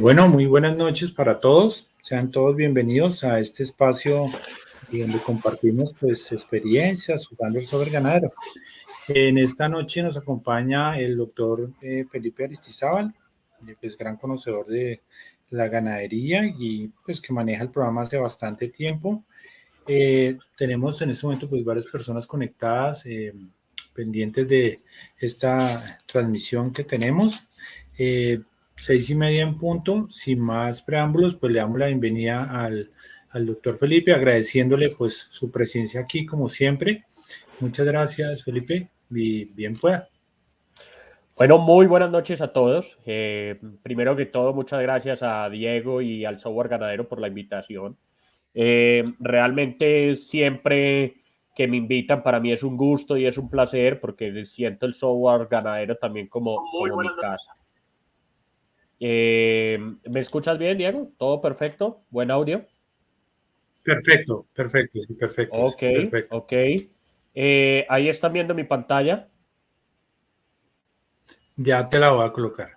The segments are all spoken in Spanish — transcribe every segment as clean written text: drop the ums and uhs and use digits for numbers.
Bueno, muy buenas noches para todos. Sean todos bienvenidos a este espacio donde compartimos pues experiencias usando el software ganadero. En esta noche nos acompaña el doctor Felipe Aristizábal, pues gran conocedor de la ganadería y pues que maneja el programa hace bastante tiempo. Tenemos en este momento pues varias personas conectadas, pendientes de esta transmisión que tenemos. Eh, 6:30 en punto, sin más preámbulos, pues le damos la bienvenida al doctor Felipe, agradeciéndole pues su presencia aquí como siempre. Muchas gracias, Felipe, y bien pueda. Bueno, muy buenas noches a todos. Primero que todo, muchas gracias a Diego y al Software Ganadero por la invitación. Realmente siempre que me invitan para mí es un gusto y es un placer porque siento el Software Ganadero también como mi casa. ¿Me escuchas bien, Diego? ¿Todo perfecto? ¿Buen audio? Perfecto, perfecto, sí, perfecto, Ok, perfecto. ok. Ahí están viendo mi pantalla. Ya te la voy a colocar.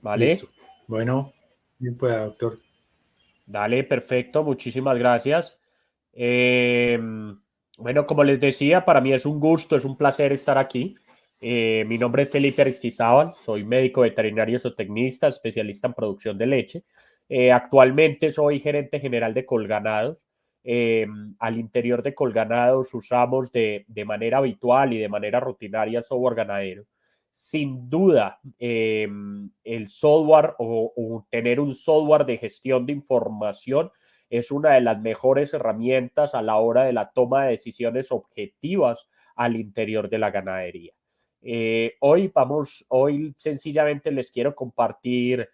¿Vale? Listo. Bueno, bien pueda, doctor. Dale, perfecto, muchísimas gracias. Eh, bueno, como les decía, para mí es un gusto, es un placer estar aquí. Mi nombre es Felipe Aristizábal, soy médico veterinario zootecnista, especialista en producción de leche. Actualmente soy gerente general de Colganados. Eh, Al interior de Colganados usamos de manera habitual y de manera rutinaria el software ganadero. Sin duda, el software o tener un software de gestión de información es una de las mejores herramientas a la hora de la toma de decisiones objetivas al interior de la ganadería. Hoy sencillamente les quiero compartir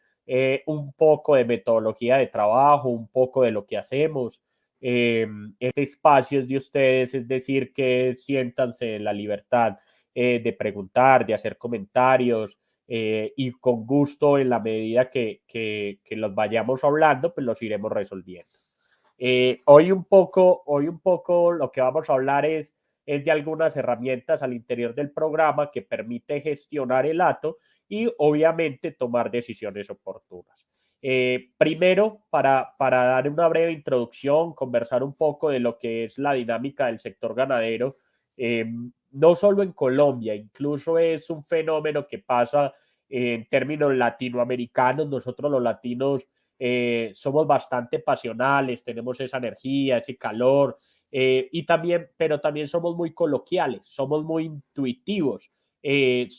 un poco de metodología de trabajo, un poco de lo que hacemos. Este espacio es de ustedes, es decir, que siéntanse en la libertad de preguntar, de hacer comentarios y con gusto en la medida que los vayamos hablando, pues los iremos resolviendo. Hoy un poco lo que vamos a hablar es de algunas herramientas al interior del programa que permite gestionar el hato y obviamente tomar decisiones oportunas. Primero, para dar una breve introducción, conversar un poco de lo que es la dinámica del sector ganadero, no solo en Colombia, incluso es un fenómeno que pasa en términos latinoamericanos. Nosotros los latinos somos bastante pasionales, tenemos esa energía, ese calor, y también, pero también somos muy coloquiales, somos muy intuitivos.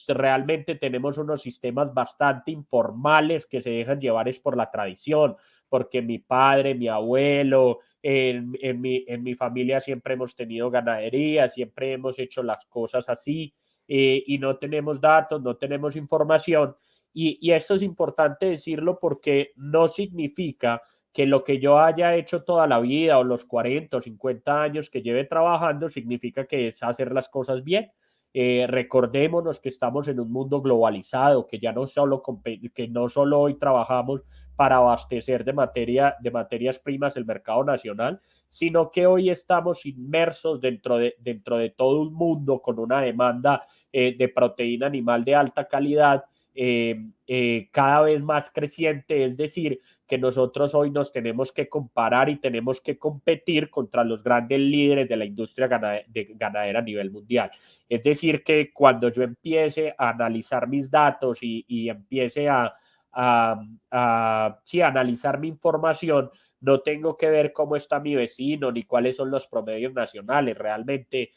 Realmente tenemos unos sistemas bastante informales que se dejan llevar es por la tradición, porque mi padre, mi abuelo, en mi familia siempre hemos tenido ganadería, siempre hemos hecho las cosas así, y no tenemos datos, no tenemos información. Y esto es importante decirlo porque no significa que lo que yo haya hecho toda la vida o los 40 o 50 años que lleve trabajando significa que es hacer las cosas bien. Recordémonos que estamos en un mundo globalizado, que ya no solo, que no solo hoy trabajamos para abastecer de materias primas el mercado nacional, sino que hoy estamos inmersos dentro de todo un mundo con una demanda de proteína animal de alta calidad cada vez más creciente, es decir, que nosotros hoy nos tenemos que comparar y tenemos que competir contra los grandes líderes de la industria ganadera a nivel mundial. Es decir, que cuando yo empiece a analizar mis datos y empiece sí, a analizar mi información, no tengo que ver cómo está mi vecino ni cuáles son los promedios nacionales. Realmente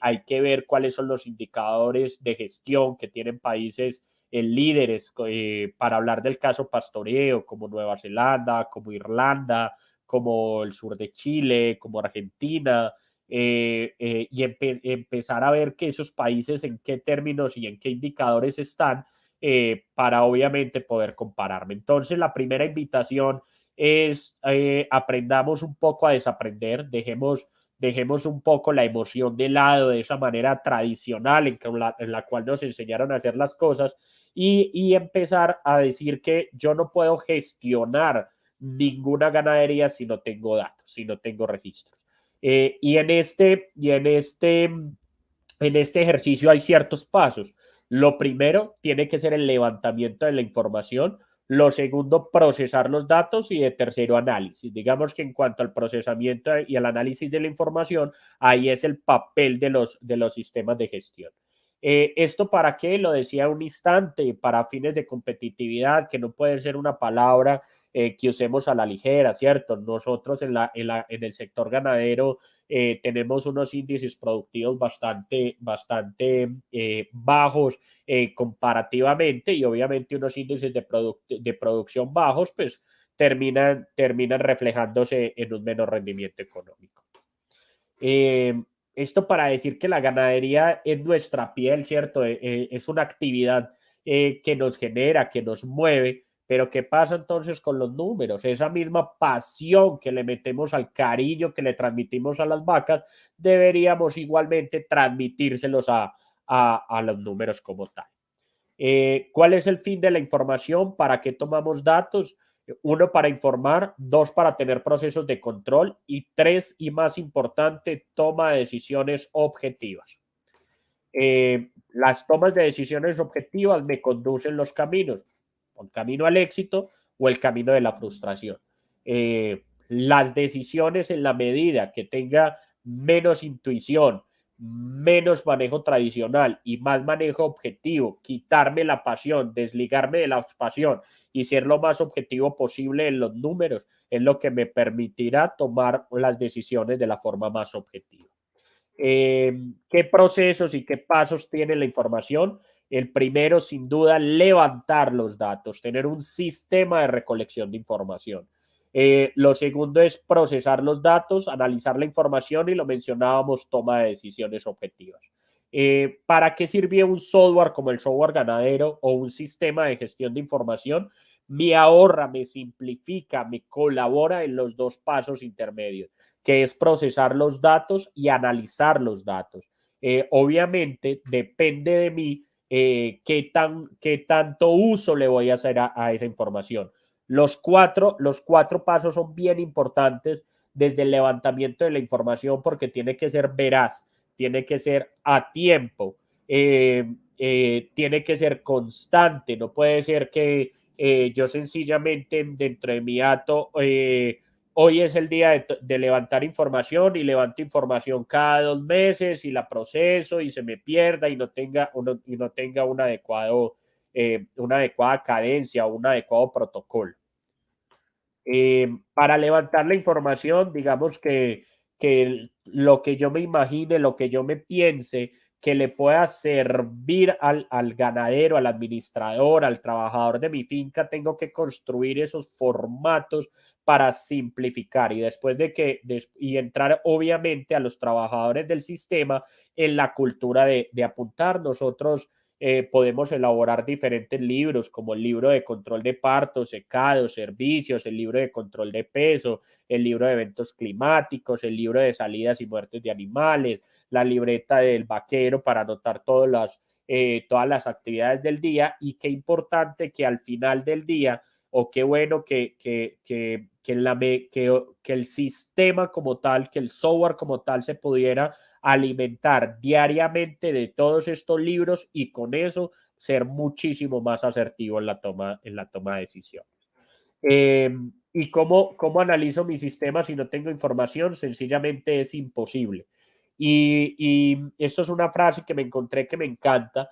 hay que ver cuáles son los indicadores de gestión que tienen países líderes, para hablar del caso pastoreo, como Nueva Zelanda, como Irlanda, como el sur de Chile, como Argentina, y empezar a ver que esos países en qué términos y en qué indicadores están, para obviamente poder compararme. Entonces, la primera invitación es aprendamos un poco a desaprender, dejemos un poco la emoción de lado de esa manera tradicional en la cual nos enseñaron a hacer las cosas y empezar a decir que yo no puedo gestionar ninguna ganadería si no tengo datos, si no tengo registros. En este ejercicio hay ciertos pasos. Lo primero tiene que ser el levantamiento de la información Lo segundo, procesar los datos y de tercero, análisis. Digamos que en cuanto al procesamiento y al análisis de la información, ahí es el papel de los sistemas de gestión. ¿Esto para qué? Lo decía un instante, para fines de competitividad, que no puede ser una palabra que usemos a la ligera, ¿cierto? Nosotros en el sector ganadero tenemos unos índices productivos bastante bajos comparativamente, y obviamente unos índices de producción bajos, pues terminan reflejándose en un menor rendimiento económico. Esto para decir que la ganadería es nuestra piel, ¿cierto? Es una actividad que nos genera, que nos mueve, pero ¿qué pasa entonces con los números? Esa misma pasión que le metemos al cariño que le transmitimos a las vacas, deberíamos igualmente transmitírselos a los números como tal. ¿Cuál es el fin de la información? ¿Para qué tomamos datos? Uno, para informar; dos, para tener procesos de control; y tres, y más importante, toma de decisiones objetivas. Las tomas de decisiones objetivas me conducen los caminos, el camino al éxito o el camino de la frustración. Las decisiones, en la medida que tenga menos intuición, menos manejo tradicional y más manejo objetivo, quitarme la pasión, desligarme de la pasión y ser lo más objetivo posible en los números, es lo que me permitirá tomar las decisiones de la forma más objetiva. ¿Qué procesos y qué pasos tiene la información? El primero, sin duda, levantar los datos, tener un sistema de recolección de información. Lo segundo es procesar los datos, analizar la información, y lo mencionábamos, toma de decisiones objetivas. ¿Para qué sirve un software como el software ganadero o un sistema de gestión de información? Me ahorra, me simplifica, me colabora en los dos pasos intermedios, que es procesar los datos y analizar los datos. Obviamente depende de mí qué tanto uso le voy a hacer a esa información. Los cuatro pasos son bien importantes desde el levantamiento de la información, porque tiene que ser veraz, tiene que ser a tiempo, tiene que ser constante. No puede ser que yo sencillamente dentro de mi acto hoy es el día de levantar información, y levanto información cada 2 meses y la proceso y se me pierda y no tenga una adecuada cadencia o un adecuado protocolo. Para levantar la información, digamos que lo que yo me imagine, lo que yo me piense que le pueda servir al ganadero, al administrador, al trabajador de mi finca, tengo que construir esos formatos para simplificar, y después y entrar obviamente a los trabajadores del sistema en la cultura de apuntar. Nosotros podemos elaborar diferentes libros, como el libro de control de partos, secados, servicios, el libro de control de peso, el libro de eventos climáticos, el libro de salidas y muertes de animales, la libreta del vaquero para anotar todas las actividades del día. Y qué importante que al final del día, o qué bueno que el sistema como tal, que el software como tal se pudiera alimentar diariamente de todos estos libros, y con eso ser muchísimo más asertivo en la toma de decisiones. ¿Y cómo analizo mi sistema si no tengo información? Sencillamente es imposible. Y esto es una frase que me encontré que me encanta,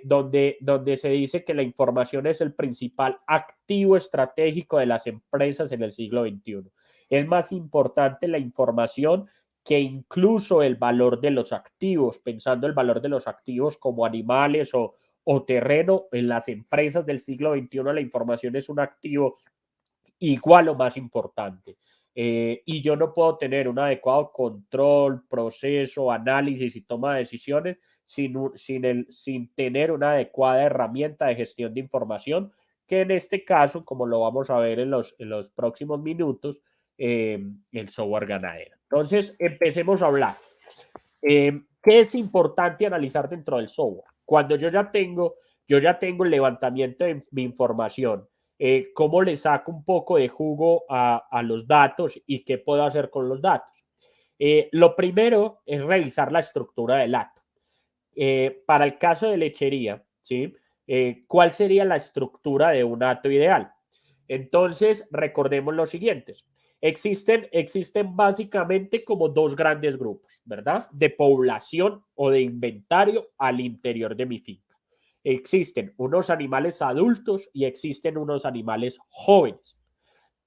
donde se dice que la información es el principal activo estratégico de las empresas en el siglo XXI. Es más importante la información que incluso el valor de los activos, pensando el valor de los activos como animales o terreno. En las empresas del siglo XXI la información es un activo igual o más importante. Y yo no puedo tener un adecuado control, proceso, análisis y toma de decisiones sin tener una adecuada herramienta de gestión de información, que en este caso, como lo vamos a ver en los próximos minutos, el software ganadero. Entonces, empecemos a hablar. ¿Qué es importante analizar dentro del software? Cuando yo ya tengo el levantamiento de mi información, cómo le saco un poco de jugo a los datos y qué puedo hacer con los datos. Lo primero es revisar la estructura del acto. Para el caso de lechería, ¿sí? ¿Cuál sería la estructura de un hato ideal? Entonces, recordemos lo siguiente. Existen básicamente como dos grandes grupos, ¿verdad? De población o de inventario al interior de mi finca. Existen unos animales adultos y existen unos animales jóvenes.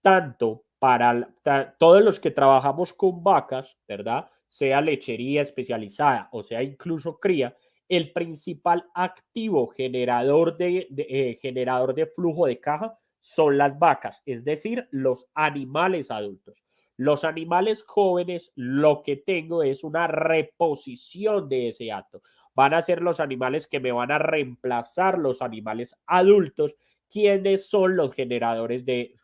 Tanto para todos los que trabajamos con vacas, ¿verdad? Sea lechería especializada o sea incluso cría, el principal activo generador de flujo de caja son las vacas, es decir, los animales adultos. Los animales jóvenes, lo que tengo es una reposición de ese hato. Van a ser los animales que me van a reemplazar los animales adultos. ¿Quiénes son los generadores de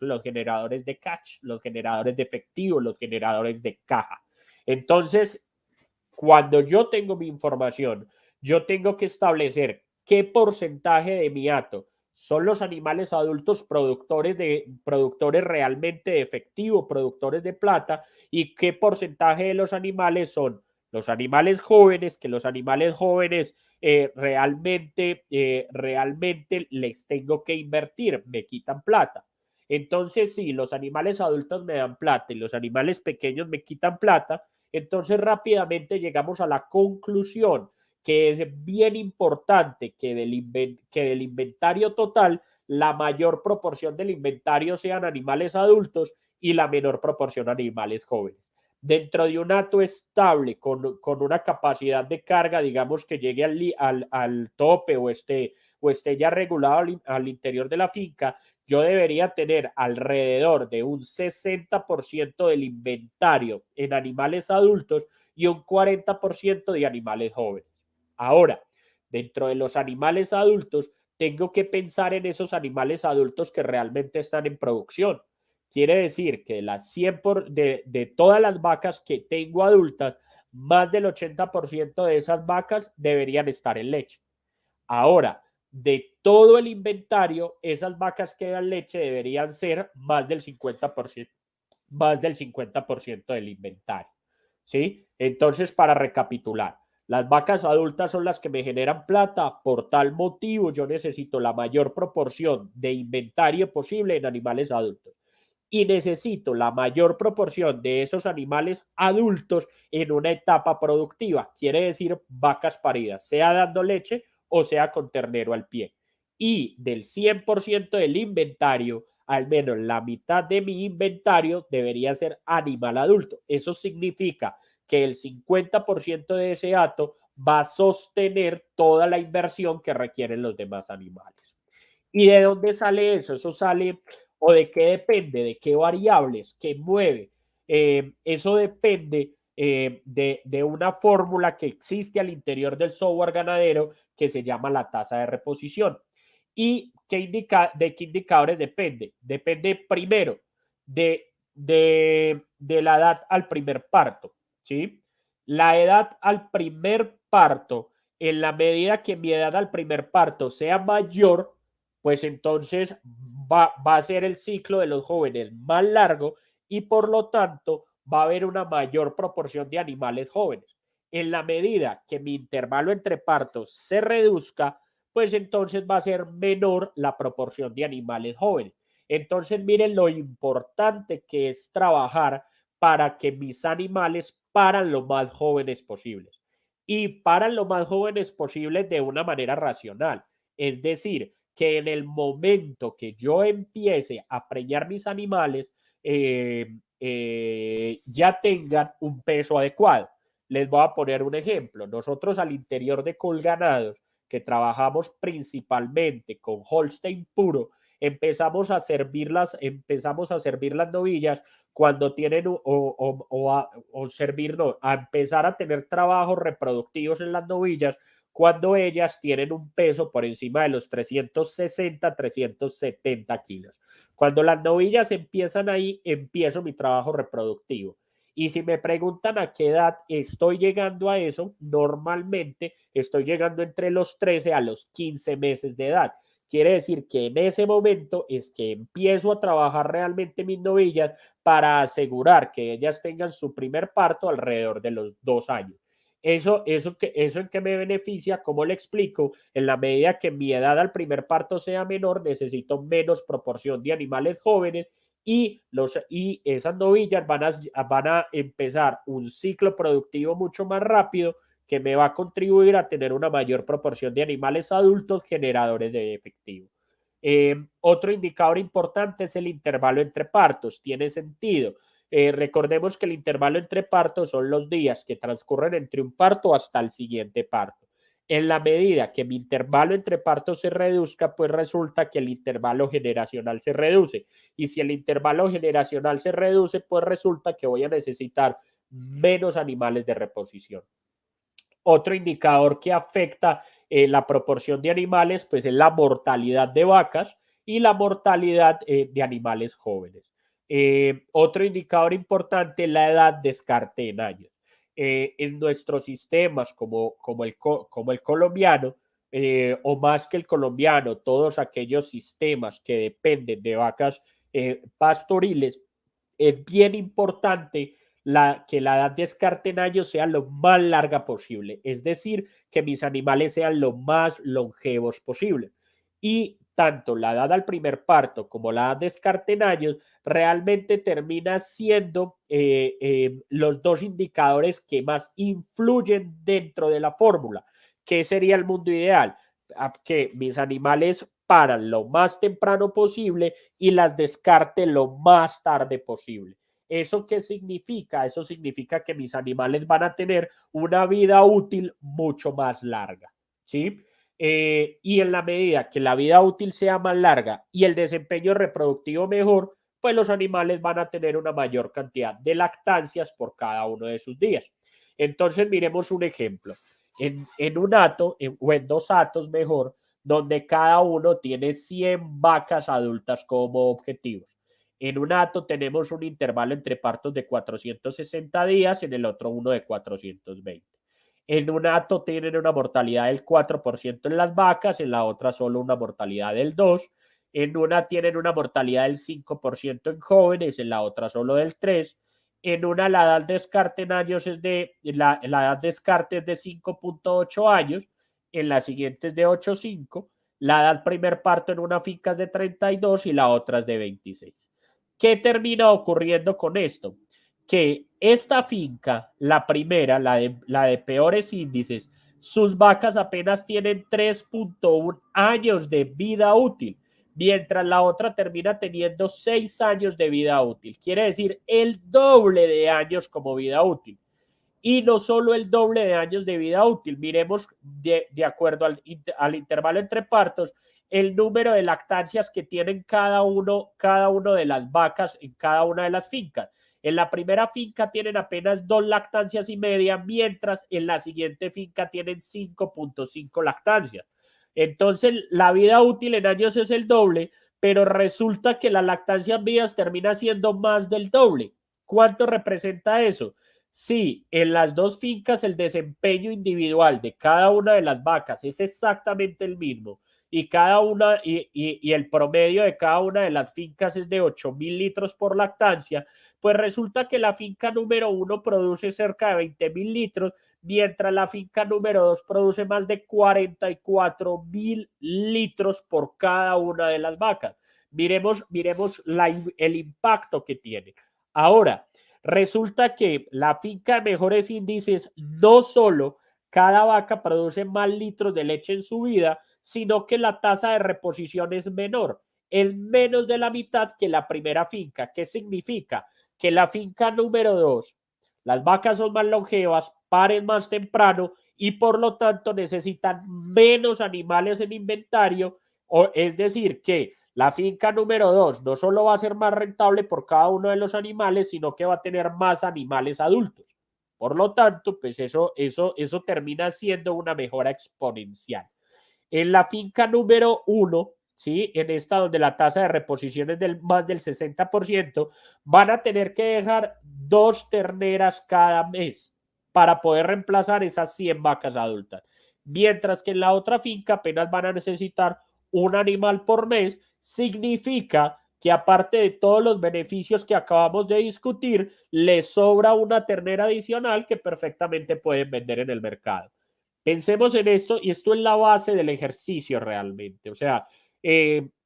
catch, los generadores de efectivo, los generadores de caja? Entonces, cuando yo tengo mi información, yo tengo que establecer qué porcentaje de mi hato son los animales adultos productores realmente de efectivo, productores de plata, y qué porcentaje de los animales son los animales jóvenes, que los animales jóvenes realmente les tengo que invertir, me quitan plata. Entonces, si los animales adultos me dan plata y los animales pequeños me quitan plata, entonces rápidamente llegamos a la conclusión que es bien importante que del inventario total, la mayor proporción del inventario sean animales adultos y la menor proporción animales jóvenes. Dentro de un hato estable con una capacidad de carga, digamos que llegue al tope o esté ya regulado al interior de la finca, yo debería tener alrededor de un 60% del inventario en animales adultos y un 40% de animales jóvenes. Ahora, dentro de los animales adultos, tengo que pensar en esos animales adultos que realmente están en producción. Quiere decir que de todas las vacas que tengo adultas, más del 80% de esas vacas deberían estar en leche. Ahora, de todo el inventario, esas vacas que dan leche deberían ser más del 50% del inventario. ¿Sí? Entonces, para recapitular, las vacas adultas son las que me generan plata. Por tal motivo, yo necesito la mayor proporción de inventario posible en animales adultos. Y necesito la mayor proporción de esos animales adultos en una etapa productiva. Quiere decir vacas paridas, sea dando leche o sea con ternero al pie. Y del 100% del inventario, al menos la mitad de mi inventario debería ser animal adulto. Eso significa que el 50% de ese hato va a sostener toda la inversión que requieren los demás animales. ¿Y de dónde sale eso? Eso sale, o de qué depende, de qué variables, qué mueve. Eso depende de una fórmula que existe al interior del software ganadero que se llama la tasa de reposición. ¿Y de qué indicadores depende? Depende primero de la edad al primer parto, ¿sí? La edad al primer parto, en la medida que mi edad al primer parto sea mayor, pues entonces va a ser el ciclo de los jóvenes más largo y por lo tanto va a haber una mayor proporción de animales jóvenes. En la medida que mi intervalo entre partos se reduzca, pues entonces va a ser menor la proporción de animales jóvenes. Entonces miren lo importante que es trabajar para que mis animales paran lo más jóvenes posibles y paran lo más jóvenes posibles de una manera racional. Es decir, que en el momento que yo empiece a preñar mis animales, ya tengan un peso adecuado. Les voy a poner un ejemplo. Nosotros al interior de Colganados, que trabajamos principalmente con Holstein puro, empezamos a servir las novillas cuando tienen servir, no, a empezar a tener trabajos reproductivos en las novillas cuando ellas tienen un peso por encima de los 360, 370 kilos. Cuando las novillas empiezan ahí, empiezo mi trabajo reproductivo. Y si me preguntan a qué edad estoy llegando a eso, normalmente estoy llegando entre los 13 a los 15 meses de edad. Quiere decir que en ese momento es que empiezo a trabajar realmente mis novillas para asegurar que ellas tengan su primer parto alrededor de los 2 años. ¿Eso en qué me beneficia? ¿Cómo le explico? En la medida que mi edad al primer parto sea menor, necesito menos proporción de animales jóvenes y esas novillas van a empezar un ciclo productivo mucho más rápido que me va a contribuir a tener una mayor proporción de animales adultos generadores de efectivo. Otro indicador importante es el intervalo entre partos. Tiene sentido. Recordemos que el intervalo entre partos son los días que transcurren entre un parto hasta el siguiente parto. En la medida que mi intervalo entre partos se reduzca, pues resulta que el intervalo generacional se reduce. Y si el intervalo generacional se reduce, pues resulta que voy a necesitar menos animales de reposición. Otro indicador que afecta la proporción de animales, pues es la mortalidad de vacas y la mortalidad de animales jóvenes. Otro indicador importante es la edad descarte en años. En nuestros sistemas como el colombiano, o más que el colombiano, todos aquellos sistemas que dependen de vacas pastoriles, es bien importante que la edad de descarte en años sea lo más larga posible, es decir, que mis animales sean lo más longevos posible. Y tanto la edad al primer parto como la edad de descarte en años realmente termina siendo los dos indicadores que más influyen dentro de la fórmula. ¿Qué sería el mundo ideal? Que mis animales paran lo más temprano posible y las descarte lo más tarde posible. ¿Eso qué significa? Eso significa que mis animales van a tener una vida útil mucho más larga, ¿sí? Y en la medida que la vida útil sea más larga y el desempeño reproductivo mejor, pues los animales van a tener una mayor cantidad de lactancias por cada uno de sus días. Entonces, miremos un ejemplo. En un hato, o en dos hatos mejor, donde cada uno tiene 100 vacas adultas como objetivos. En un hato tenemos un intervalo entre partos de 460 días, en el otro uno de 420. En un hato tienen una mortalidad del 4% en las vacas, en la otra solo una mortalidad del 2%. En una tienen una mortalidad del 5% en jóvenes, en la otra solo del 3%. En una la edad de descarte en años la edad de descarte es de 5.8 años, en la siguiente es de 8.5. La edad primer parto en una finca es de 32 y la otra es de 26. ¿Qué termina ocurriendo con esto? Que esta finca, la primera, la de peores índices, sus vacas apenas tienen 3.1 años de vida útil, mientras la otra termina teniendo 6 años de vida útil. Quiere decir el doble de años como vida útil. Y no solo el doble de años de vida útil, miremos de acuerdo al intervalo entre partos, el número de lactancias que tienen cada uno de las vacas en cada una de las fincas. En la primera finca tienen apenas 2 lactancias y media, mientras en la siguiente finca tienen 5.5 lactancias. Entonces, la vida útil en años es el doble, pero resulta que la lactancia en vidas termina siendo más del doble. ¿Cuánto representa eso? Sí, en las dos fincas el desempeño individual de cada una de las vacas es exactamente el mismo y el promedio de cada una de las fincas es de 8.000 litros por lactancia, pues resulta que la finca número 1 produce cerca de 20.000 litros, mientras la finca número 2 produce más de 44.000 litros por cada una de las vacas. Miremos el impacto que tiene. Ahora, resulta que la finca de mejores índices no solo cada vaca produce más litros de leche en su vida, sino que la tasa de reposición es menor, es menos de la mitad que la primera finca. ¿Qué significa? Que la finca número 2, las vacas son más longevas, paren más temprano y por lo tanto necesitan menos animales en inventario, es decir, que la finca número 2 no solo va a ser más rentable por cada uno de los animales, sino que va a tener más animales adultos. Por lo tanto, pues eso termina siendo una mejora exponencial. En la finca número 1, ¿sí? En esta donde la tasa de reposición es más del 60%, van a tener que dejar 2 terneras cada mes para poder reemplazar esas 100 vacas adultas. Mientras que en la otra finca apenas van a necesitar un animal por mes, significa que aparte de todos los beneficios que acabamos de discutir, les sobra una ternera adicional que perfectamente pueden vender en el mercado. Pensemos en esto y esto es la base del ejercicio realmente. O sea,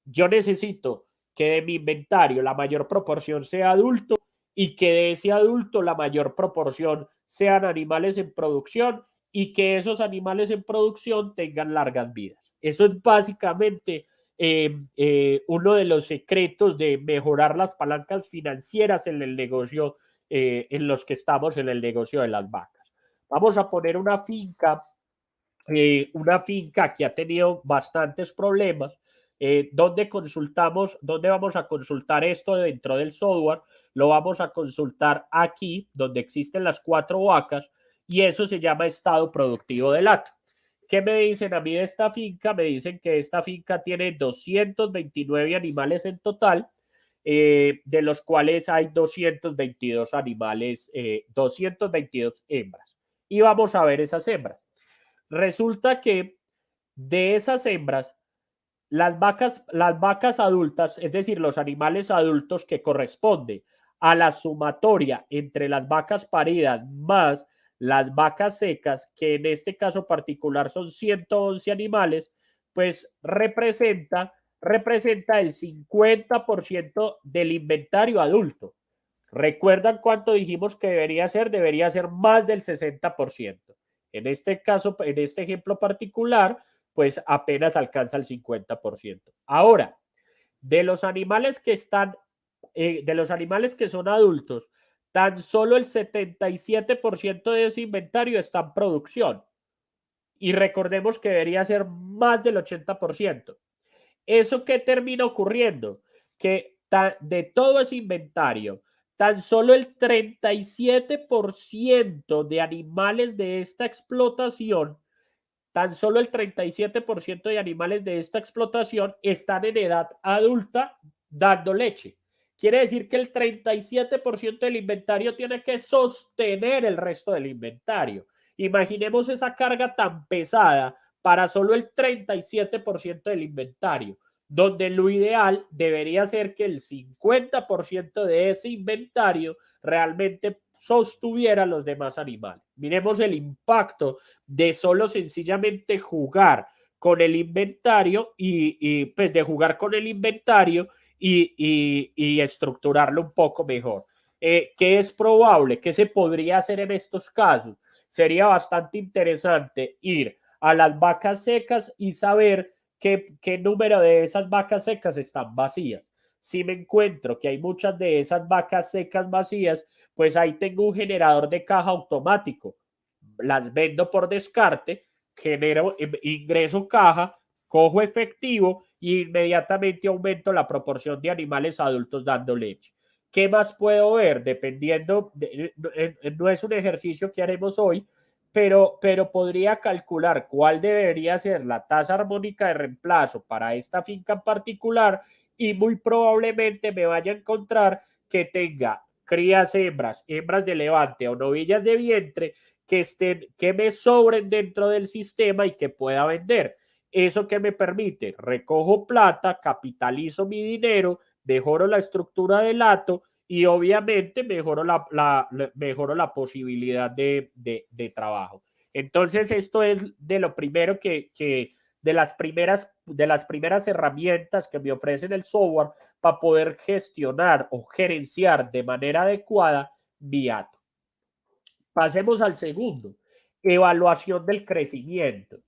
yo necesito que de mi inventario la mayor proporción sea adulto y que de ese adulto la mayor proporción sean animales en producción y que esos animales en producción tengan largas vidas. Eso es básicamente uno de los secretos de mejorar las palancas financieras en el negocio, en los que estamos en el negocio de las vacas. Vamos a poner una finca que ha tenido bastantes problemas, donde vamos a consultar esto dentro del software, lo vamos a consultar aquí, donde existen las 4 vacas, y eso se llama estado productivo del hato. ¿Qué me dicen a mí de esta finca? Me dicen que esta finca tiene 229 animales en total, de los cuales hay 222 animales, 222 hembras. Y vamos a ver esas hembras. Resulta que de esas hembras, las vacas adultas, es decir, los animales adultos que corresponde a la sumatoria entre las vacas paridas más las vacas secas, que en este caso particular son 111 animales, pues representa el 50% del inventario adulto. ¿Recuerdan cuánto dijimos que debería ser? Debería ser más del 60%. En este caso, en este ejemplo particular, pues apenas alcanza el 50%. Ahora, de los animales que son adultos, tan solo el 77% de ese inventario está en producción. Y recordemos que debería ser más del 80%. ¿Eso qué termina ocurriendo? Que de todo ese inventario, tan solo el 37% de animales de esta explotación, están en edad adulta dando leche. Quiere decir que el 37% del inventario tiene que sostener el resto del inventario. Imaginemos esa carga tan pesada para solo el 37% del inventario, donde lo ideal debería ser que el 50% de ese inventario realmente sostuviera a los demás animales. Miremos el impacto de solo sencillamente jugar con el inventario y pues de jugar con el inventario y estructurarlo un poco mejor. ¿Qué es probable? ¿Qué se podría hacer en estos casos? Sería bastante interesante ir a las vacas secas y saber qué número de esas vacas secas están vacías. Si me encuentro que hay muchas de esas vacas secas vacías, pues ahí tengo un generador de caja automático. Las vendo por descarte, genero ingreso caja, cojo efectivo y inmediatamente aumento la proporción de animales adultos dando leche. ¿Qué más puedo ver? Dependiendo, no es un ejercicio que haremos hoy, pero podría calcular cuál debería ser la tasa armónica de reemplazo para esta finca en particular y muy probablemente me vaya a encontrar que tenga crías hembras de levante o novillas de vientre que me sobren dentro del sistema y que pueda vender. ¿Eso que me permite? Recojo plata, capitalizo mi dinero, mejoro la estructura del hato y obviamente mejoro la posibilidad de trabajo. Entonces, esto es de lo primero de las primeras herramientas que me ofrecen el software para poder gestionar o gerenciar de manera adecuada mi hato. Pasemos al segundo, evaluación del crecimiento.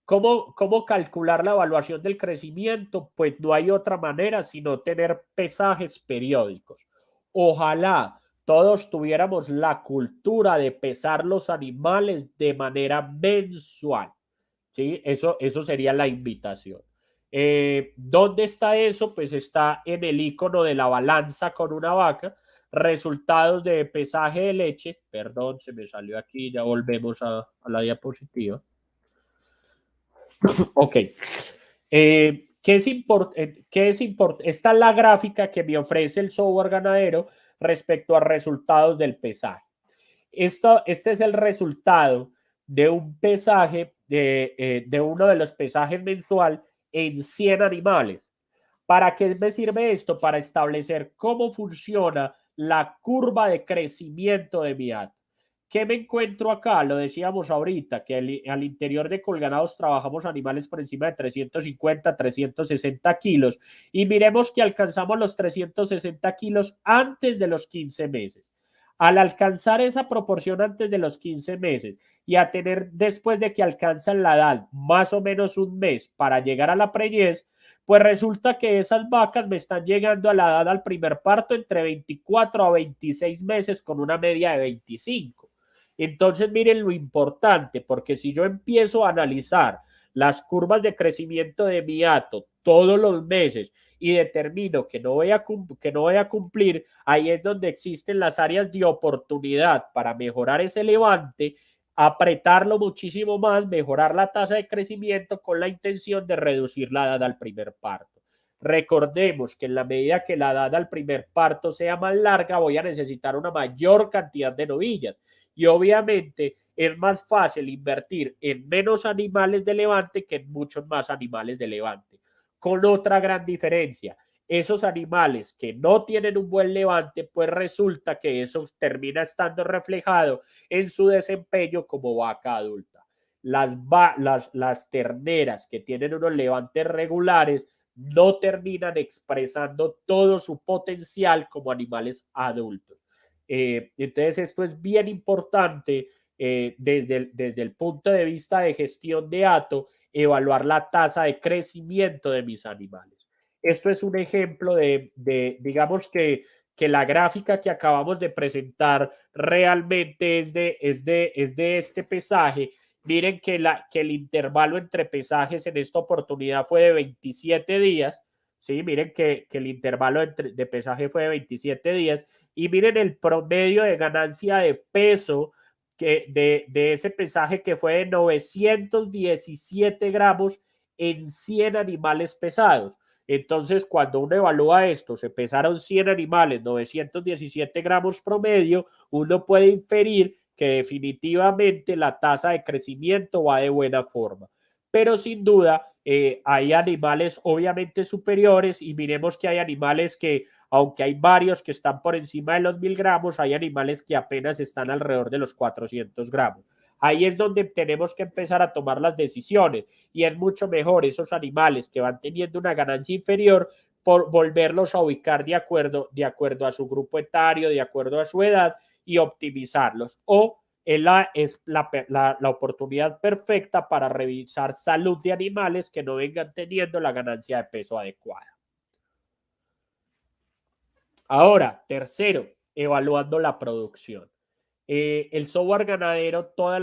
¿Cómo calcular la evaluación del crecimiento? Pues no hay otra manera sino tener pesajes periódicos. Ojalá todos tuviéramos la cultura de pesar los animales de manera mensual. ¿Sí? Eso sería la invitación. ¿Dónde está eso? Pues está en el icono de la balanza con una vaca, resultados de pesaje de leche. Perdón, se me salió aquí, ya volvemos a la diapositiva. Ok. ¿Qué es importante? Esta es la gráfica que me ofrece el software ganadero respecto a resultados del pesaje. Este es el resultado de un pesaje, de uno de los pesajes mensual en 100 animales. ¿Para qué me sirve esto? Para establecer cómo funciona la curva de crecimiento de mi hato. ¿Qué me encuentro acá? Lo decíamos ahorita, que al interior de Colganados trabajamos animales por encima de 350, 360 kilos y miremos que alcanzamos los 360 kilos antes de los 15 meses. Al alcanzar esa proporción antes de los 15 meses y a tener después de que alcanzan la edad más o menos un mes para llegar a la preñez, pues resulta que esas vacas me están llegando a la edad al primer parto entre 24 a 26 meses con una media de 25. Entonces miren lo importante, porque si yo empiezo a analizar las curvas de crecimiento de mi hato todos los meses y determino que no voy a cumplir, ahí es donde existen las áreas de oportunidad para mejorar ese levante, apretarlo muchísimo más, mejorar la tasa de crecimiento con la intención de reducir la edad al primer parto. Recordemos que en la medida que la edad al primer parto sea más larga, voy a necesitar una mayor cantidad de novillas. Y obviamente es más fácil invertir en menos animales de levante que en muchos más animales de levante. Con otra gran diferencia, esos animales que no tienen un buen levante, pues resulta que eso termina estando reflejado en su desempeño como vaca adulta. Las terneras que tienen unos levantes regulares no terminan expresando todo su potencial como animales adultos. Entonces esto es bien importante desde el punto de vista de gestión de hato, evaluar la tasa de crecimiento de mis animales. Esto es un ejemplo digamos que la gráfica que acabamos de presentar realmente es de este pesaje. Miren que el intervalo entre pesajes en esta oportunidad fue de 27 días. Sí, miren que el intervalo de pesaje fue de 27 días y miren el promedio de ganancia de peso de ese pesaje que fue de 917 gramos en 100 animales pesados. Entonces, cuando uno evalúa esto, se pesaron 100 animales, 917 gramos promedio, uno puede inferir que definitivamente la tasa de crecimiento va de buena forma. Pero sin duda, hay animales obviamente superiores y miremos que hay animales que, aunque hay varios que están por encima de los 1000 gramos, hay animales que apenas están alrededor de los 400 gramos. Ahí es donde tenemos que empezar a tomar las decisiones y es mucho mejor esos animales que van teniendo una ganancia inferior por volverlos a ubicar de acuerdo a su grupo etario, de acuerdo a su edad y optimizarlos. O es la oportunidad perfecta para revisar salud de animales que no vengan teniendo la ganancia de peso adecuada. Ahora, tercero, evaluando la producción. El software ganadero, todo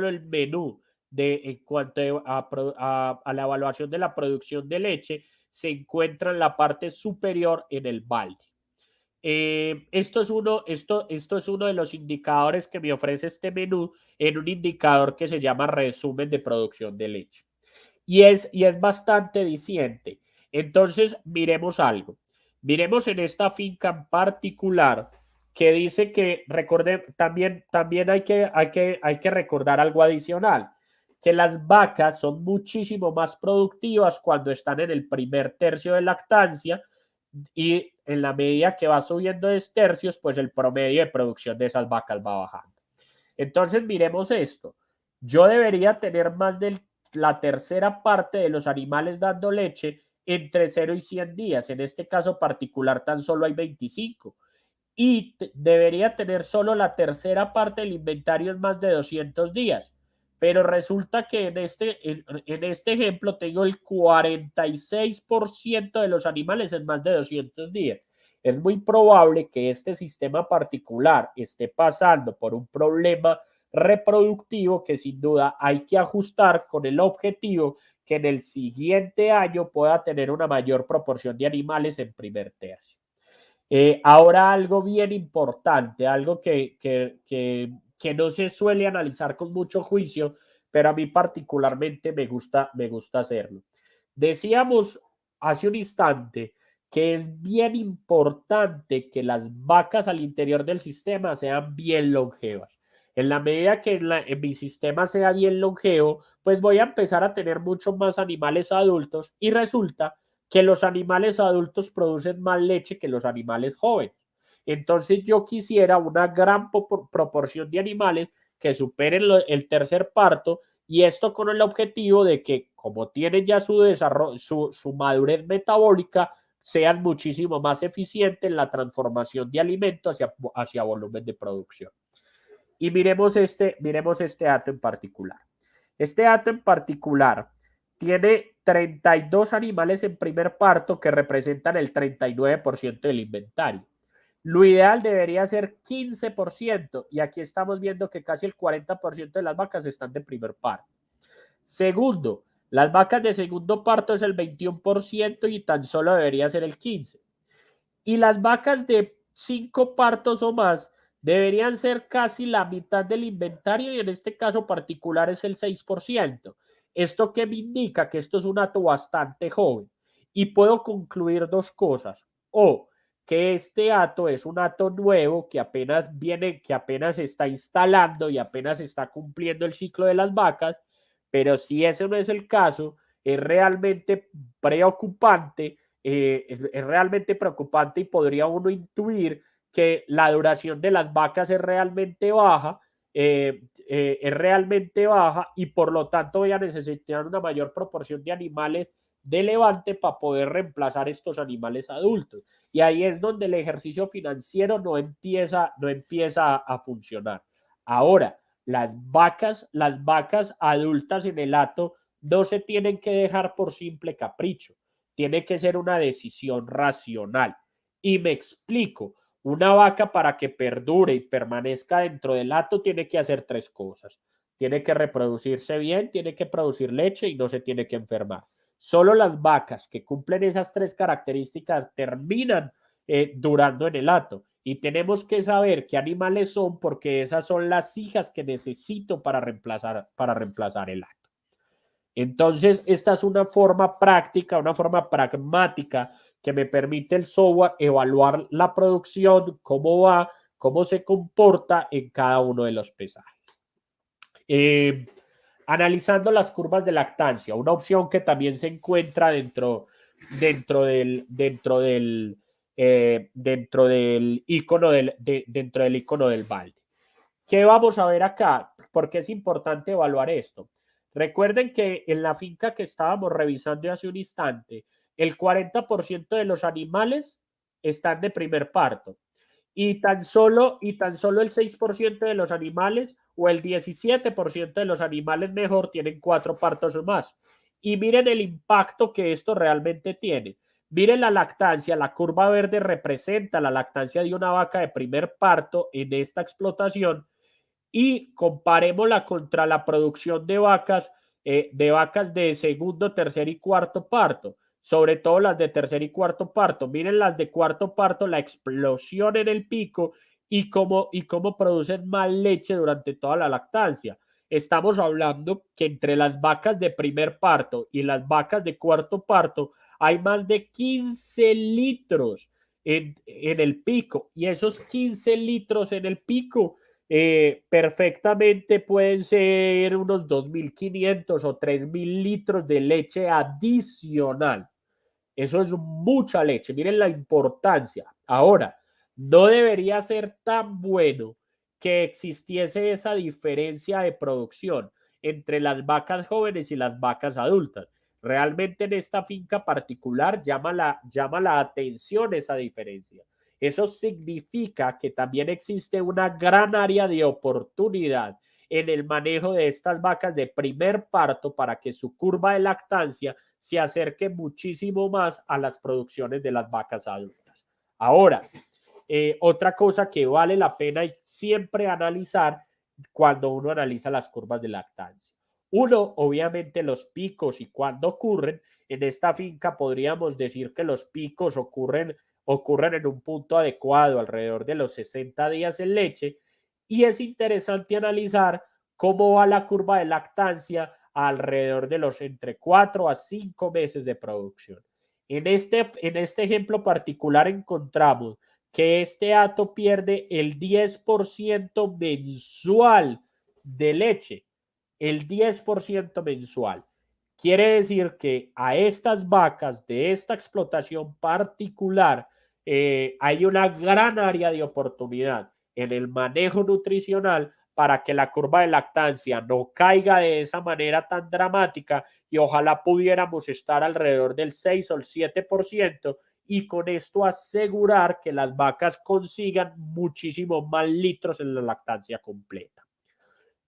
el menú en cuanto a la evaluación de la producción de leche se encuentra en la parte superior en el balde. Esto es uno de los indicadores que me ofrece este menú en un indicador que se llama resumen de producción de leche. Y es bastante diciente. Entonces, miremos algo. Miremos en esta finca en particular que dice que también hay que recordar algo adicional, que las vacas son muchísimo más productivas cuando están en el primer tercio de lactancia y en la medida que va subiendo de tercios, pues el promedio de producción de esas vacas va bajando. Entonces, miremos esto. Yo debería tener más de la tercera parte de los animales dando leche entre 0 y 100 días. En este caso particular, tan solo hay 25. Y debería tener solo la tercera parte del inventario en más de 200 días. Pero resulta que en este ejemplo tengo el 46% de los animales en más de 200 días. Es muy probable que este sistema particular esté pasando por un problema reproductivo que sin duda hay que ajustar con el objetivo que en el siguiente año pueda tener una mayor proporción de animales en primer tercio. Ahora algo bien importante, algo que no se suele analizar con mucho juicio, pero a mí particularmente me gusta hacerlo. Decíamos hace un instante que es bien importante que las vacas al interior del sistema sean bien longevas. En la medida que en mi sistema sea bien longevo, pues voy a empezar a tener muchos más animales adultos y resulta que los animales adultos producen más leche que los animales jóvenes. Entonces yo quisiera una gran proporción de animales que superen el tercer parto, y esto con el objetivo de que, como tienen ya su desarrollo, su madurez metabólica, sean muchísimo más eficientes en la transformación de alimentos hacia volumen de producción. Y miremos este dato en particular. Este dato en particular tiene 32 animales en primer parto que representan el 39% del inventario. Lo ideal debería ser 15%, y aquí estamos viendo que casi el 40% de las vacas están de primer parto. Segundo, las vacas de segundo parto es el 21% y tan solo debería ser el 15%. Y las vacas de 5 partos o más deberían ser casi la mitad del inventario, y en este caso particular es el 6%. Esto que me indica que esto es un hato bastante joven, y puedo concluir dos cosas: o que este hato es un hato nuevo que apenas está instalando y apenas está cumpliendo el ciclo de las vacas, pero si ese no es el caso, es realmente preocupante. Es realmente preocupante, y podría uno intuir que la duración de las vacas es realmente baja, y por lo tanto voy a necesitar una mayor proporción de animales de levante para poder reemplazar estos animales adultos. Y ahí es donde el ejercicio financiero no empieza a funcionar. Ahora, las vacas adultas en el hato no se tienen que dejar por simple capricho. Tiene que ser una decisión racional. Y me explico: una vaca, para que perdure y permanezca dentro del hato, tiene que hacer tres cosas. Tiene que reproducirse bien, tiene que producir leche y no se tiene que enfermar. Solo las vacas que cumplen esas tres características terminan durando en el hato. Y tenemos que saber qué animales son, porque esas son las hijas que necesito para reemplazar el hato. Entonces, esta es una forma práctica, una forma pragmática que me permite el software evaluar la producción, cómo va, cómo se comporta en cada uno de los pesajes. Analizando las curvas de lactancia, una opción que también se encuentra dentro del icono del balde. ¿Qué vamos a ver acá? Porque es importante evaluar esto. Recuerden que en la finca que estábamos revisando hace un instante, el 40% de los animales están de primer parto, y tan solo el 6% de los animales, o el 17% de los animales mejor, tienen 4 partos o más. Y miren el impacto que esto realmente tiene. Miren la lactancia, la curva verde representa la lactancia de una vaca de primer parto en esta explotación, y comparémosla contra la producción de vacas de segundo, tercer y cuarto parto, sobre todo las de tercer y cuarto parto. Miren las de cuarto parto, la explosión en el pico, y cómo producen más leche durante toda la lactancia. Estamos hablando que entre las vacas de primer parto y las vacas de cuarto parto hay más de 15 litros en el pico, y esos 15 litros en el pico perfectamente pueden ser unos 2.500 o 3.000 litros de leche adicional. Eso es mucha leche. Miren la importancia. Ahora, no debería ser tan bueno que existiese esa diferencia de producción entre las vacas jóvenes y las vacas adultas. Realmente en esta finca particular llama la atención esa diferencia. Eso significa que también existe una gran área de oportunidad en el manejo de estas vacas de primer parto, para que su curva de lactancia se acerque muchísimo más a las producciones de las vacas adultas. Ahora, otra cosa que vale la pena siempre analizar cuando uno analiza las curvas de lactancia. Uno, obviamente, los picos y cuándo ocurren. En esta finca podríamos decir que los picos ocurren en un punto adecuado, alrededor de los 60 días en leche, y es interesante analizar cómo va la curva de lactancia alrededor de los entre 4 a 5 meses de producción. En este ejemplo particular encontramos que este hato pierde el 10% mensual de leche, el 10% mensual. Quiere decir que a estas vacas de esta explotación particular hay una gran área de oportunidad en el manejo nutricional para que la curva de lactancia no caiga de esa manera tan dramática y ojalá pudiéramos estar alrededor del 6 o el 7% y con esto asegurar que las vacas consigan muchísimo más litros en la lactancia completa.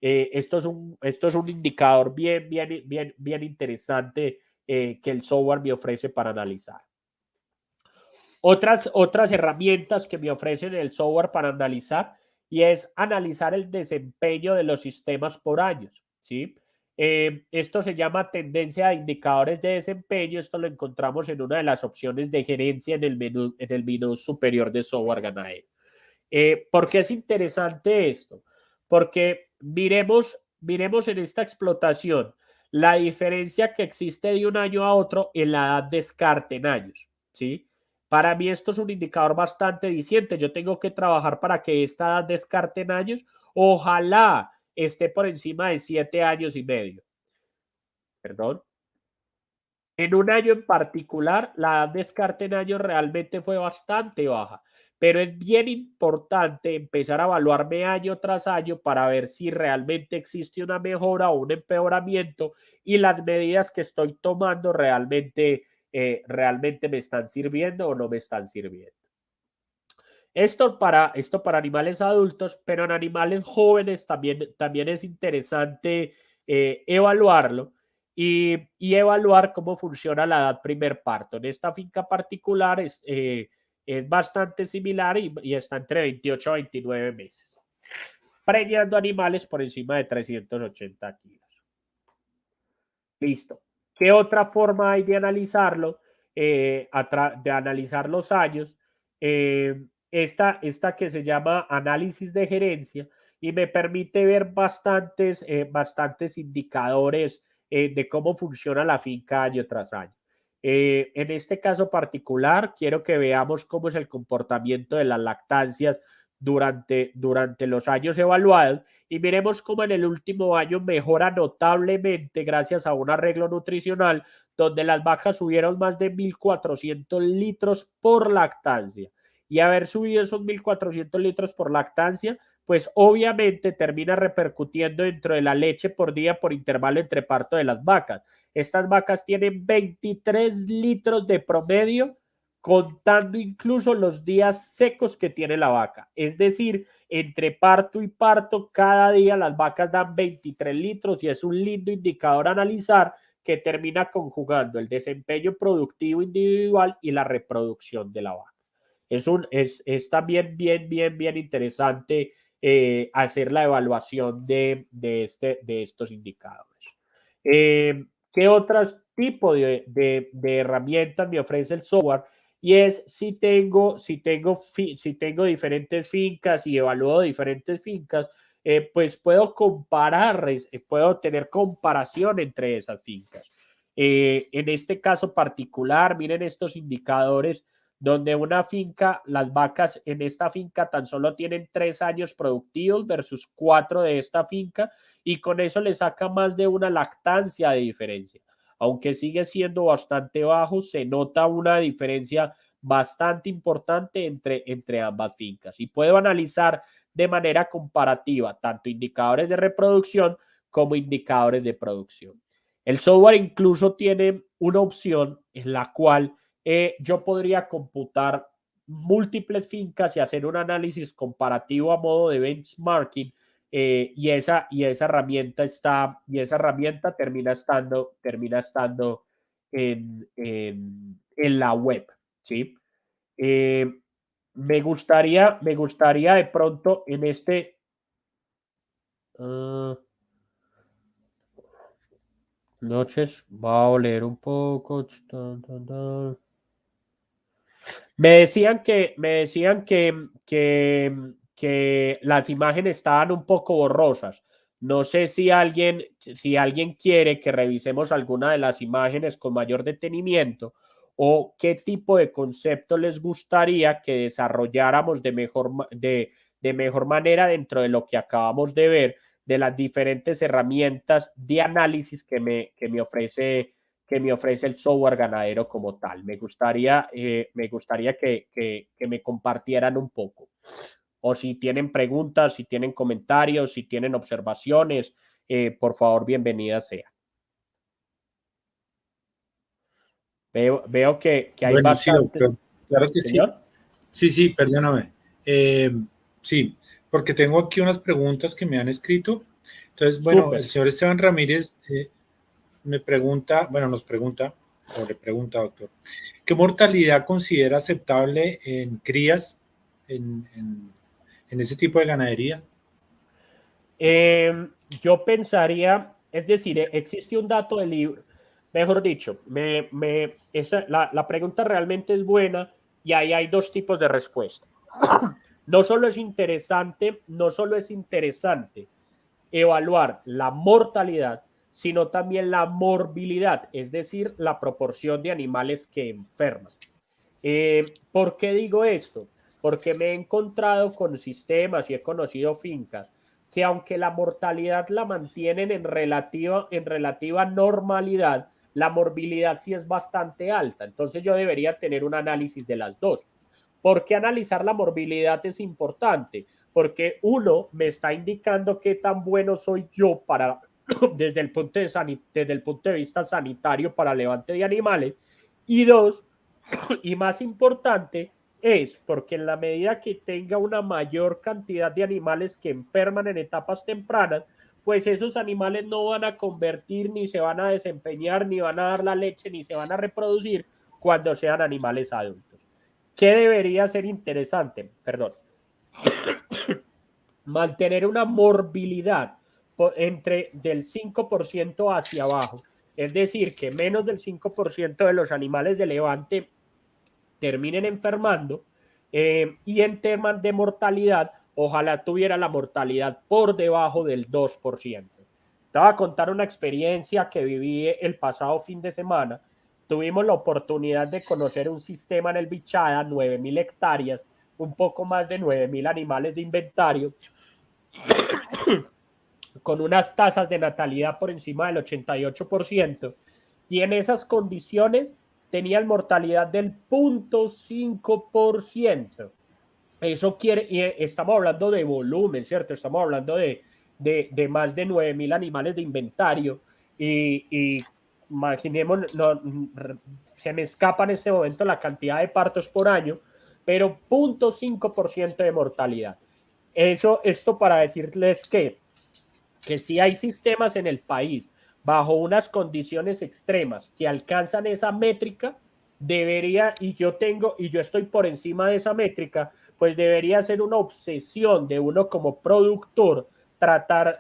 Esto es un indicador bien interesante que el software me ofrece para analizar. Otras herramientas que me ofrecen el software para analizar y es analizar el desempeño de los sistemas por años, ¿sí? Esto se llama tendencia de indicadores de desempeño. Esto lo encontramos en una de las opciones de gerencia en el menú superior de software ganadero. ¿Por qué es interesante esto? Porque miremos en esta explotación la diferencia que existe de un año a otro en la edad descarte en años, ¿sí? Para mí esto es un indicador bastante diciente. Yo tengo que trabajar para que esta edad descarte en años, ojalá esté por encima de 7 años y medio. Perdón. En un año en particular, la edad descarte en años realmente fue bastante baja, pero es bien importante empezar a evaluarme año tras año para ver si realmente existe una mejora o un empeoramiento y las medidas que estoy tomando realmente me están sirviendo o no me están sirviendo. Esto para animales adultos, pero en animales jóvenes también es interesante evaluarlo y evaluar cómo funciona la edad primer parto. En esta finca particular es bastante similar y está entre 28 a 29 meses, preñando animales por encima de 380 kilos. Listo. ¿Qué otra forma hay de analizarlo? De analizar los años. Esta que se llama análisis de gerencia y me permite ver bastantes indicadores de cómo funciona la finca año tras año. En este caso particular, quiero que veamos cómo es el comportamiento de las lactancias durante los años evaluados y miremos cómo en el último año mejora notablemente gracias a un arreglo nutricional donde las vacas subieron más de 1.400 litros por lactancia. Y haber subido esos 1.400 litros por lactancia, pues obviamente termina repercutiendo dentro de la leche por día por intervalo entre parto de las vacas. Estas vacas tienen 23 litros de promedio contando incluso los días secos que tiene la vaca. Es decir, entre parto y parto, cada día las vacas dan 23 litros y es un lindo indicador a analizar que termina conjugando el desempeño productivo individual y la reproducción de la vaca. Es también bien interesante hacer la evaluación de estos indicadores. ¿Qué otros tipos de herramientas me ofrece el software? Y es si tengo diferentes fincas y evalúo diferentes fincas, pues puedo comparar, puedo tener comparación entre esas fincas. En este caso particular, miren estos indicadores donde una finca, las vacas en esta finca tan solo tienen 3 años productivos versus 4 de esta finca y con eso le saca más de una lactancia de diferencia. Aunque sigue siendo bastante bajo, se nota una diferencia bastante importante entre ambas fincas. Y puedo analizar de manera comparativa tanto indicadores de reproducción como indicadores de producción. El software incluso tiene una opción en la cual yo podría computar múltiples fincas y hacer un análisis comparativo a modo de benchmarking y esa herramienta termina estando en la web, ¿sí? Me gustaría de pronto en este noches, va a oler un poco. Me decían que las imágenes estaban un poco borrosas. No sé si alguien quiere que revisemos alguna de las imágenes con mayor detenimiento o qué tipo de concepto les gustaría que desarrolláramos de mejor manera dentro de lo que acabamos de ver de las diferentes herramientas de análisis que me ofrece el software ganadero como tal. Me gustaría que me compartieran un poco. O si tienen preguntas, si tienen comentarios, si tienen observaciones, por favor, bienvenida sea. Veo que hay Bueno, sí, bastante. doctor, claro que sí. Señor. Sí, perdóname. Sí, porque tengo aquí unas preguntas que me han escrito. Entonces, bueno, el Súper. señor Esteban Ramírez me pregunta, bueno, nos pregunta, o le pregunta, doctor, ¿qué mortalidad considera aceptable en crías en ese tipo de ganadería? Yo pensaría, es decir, existe un dato del libro, mejor dicho, la pregunta realmente es buena y ahí hay dos tipos de respuesta. No solo es interesante evaluar la mortalidad, sino también la morbilidad, es decir, la proporción de animales que enferman. ¿Por qué digo esto? Porque me he encontrado con sistemas y he conocido fincas que aunque la mortalidad la mantienen en relativa normalidad, la morbilidad sí es bastante alta. Entonces yo debería tener un análisis de las dos. ¿Por qué analizar la morbilidad es importante? Porque uno me está indicando qué tan bueno soy yo para, desde desde el punto de vista sanitario para levante de animales. Y dos, y más importante, es porque en la medida que tenga una mayor cantidad de animales que enferman en etapas tempranas, pues esos animales no van a convertir, ni se van a desempeñar, ni van a dar la leche, ni se van a reproducir cuando sean animales adultos. ¿Qué debería ser interesante? Perdón. Mantener una morbilidad entre del 5% hacia abajo. Es decir, que menos del 5% de los animales de levante terminen enfermando. Y en temas de mortalidad, ojalá tuviera la mortalidad por debajo del 2%. Te voy a contar una experiencia que viví el pasado fin de semana. Tuvimos la oportunidad de conocer un sistema en el Bichada, 9.000 hectáreas, un poco más de 9.000 animales de inventario, con unas tasas de natalidad por encima del 88%, y en esas condiciones tenían mortalidad del 0.5%. Eso quiere, y estamos hablando de volumen, ¿cierto? Estamos hablando de más de 9.000 animales de inventario y imaginemos, no, se me escapa en este momento la cantidad de partos por año, pero 0.5% de mortalidad. Esto para decirles que si hay sistemas en el país bajo unas condiciones extremas que alcanzan esa métrica, debería, y yo estoy por encima de esa métrica, pues debería ser una obsesión de uno como productor tratar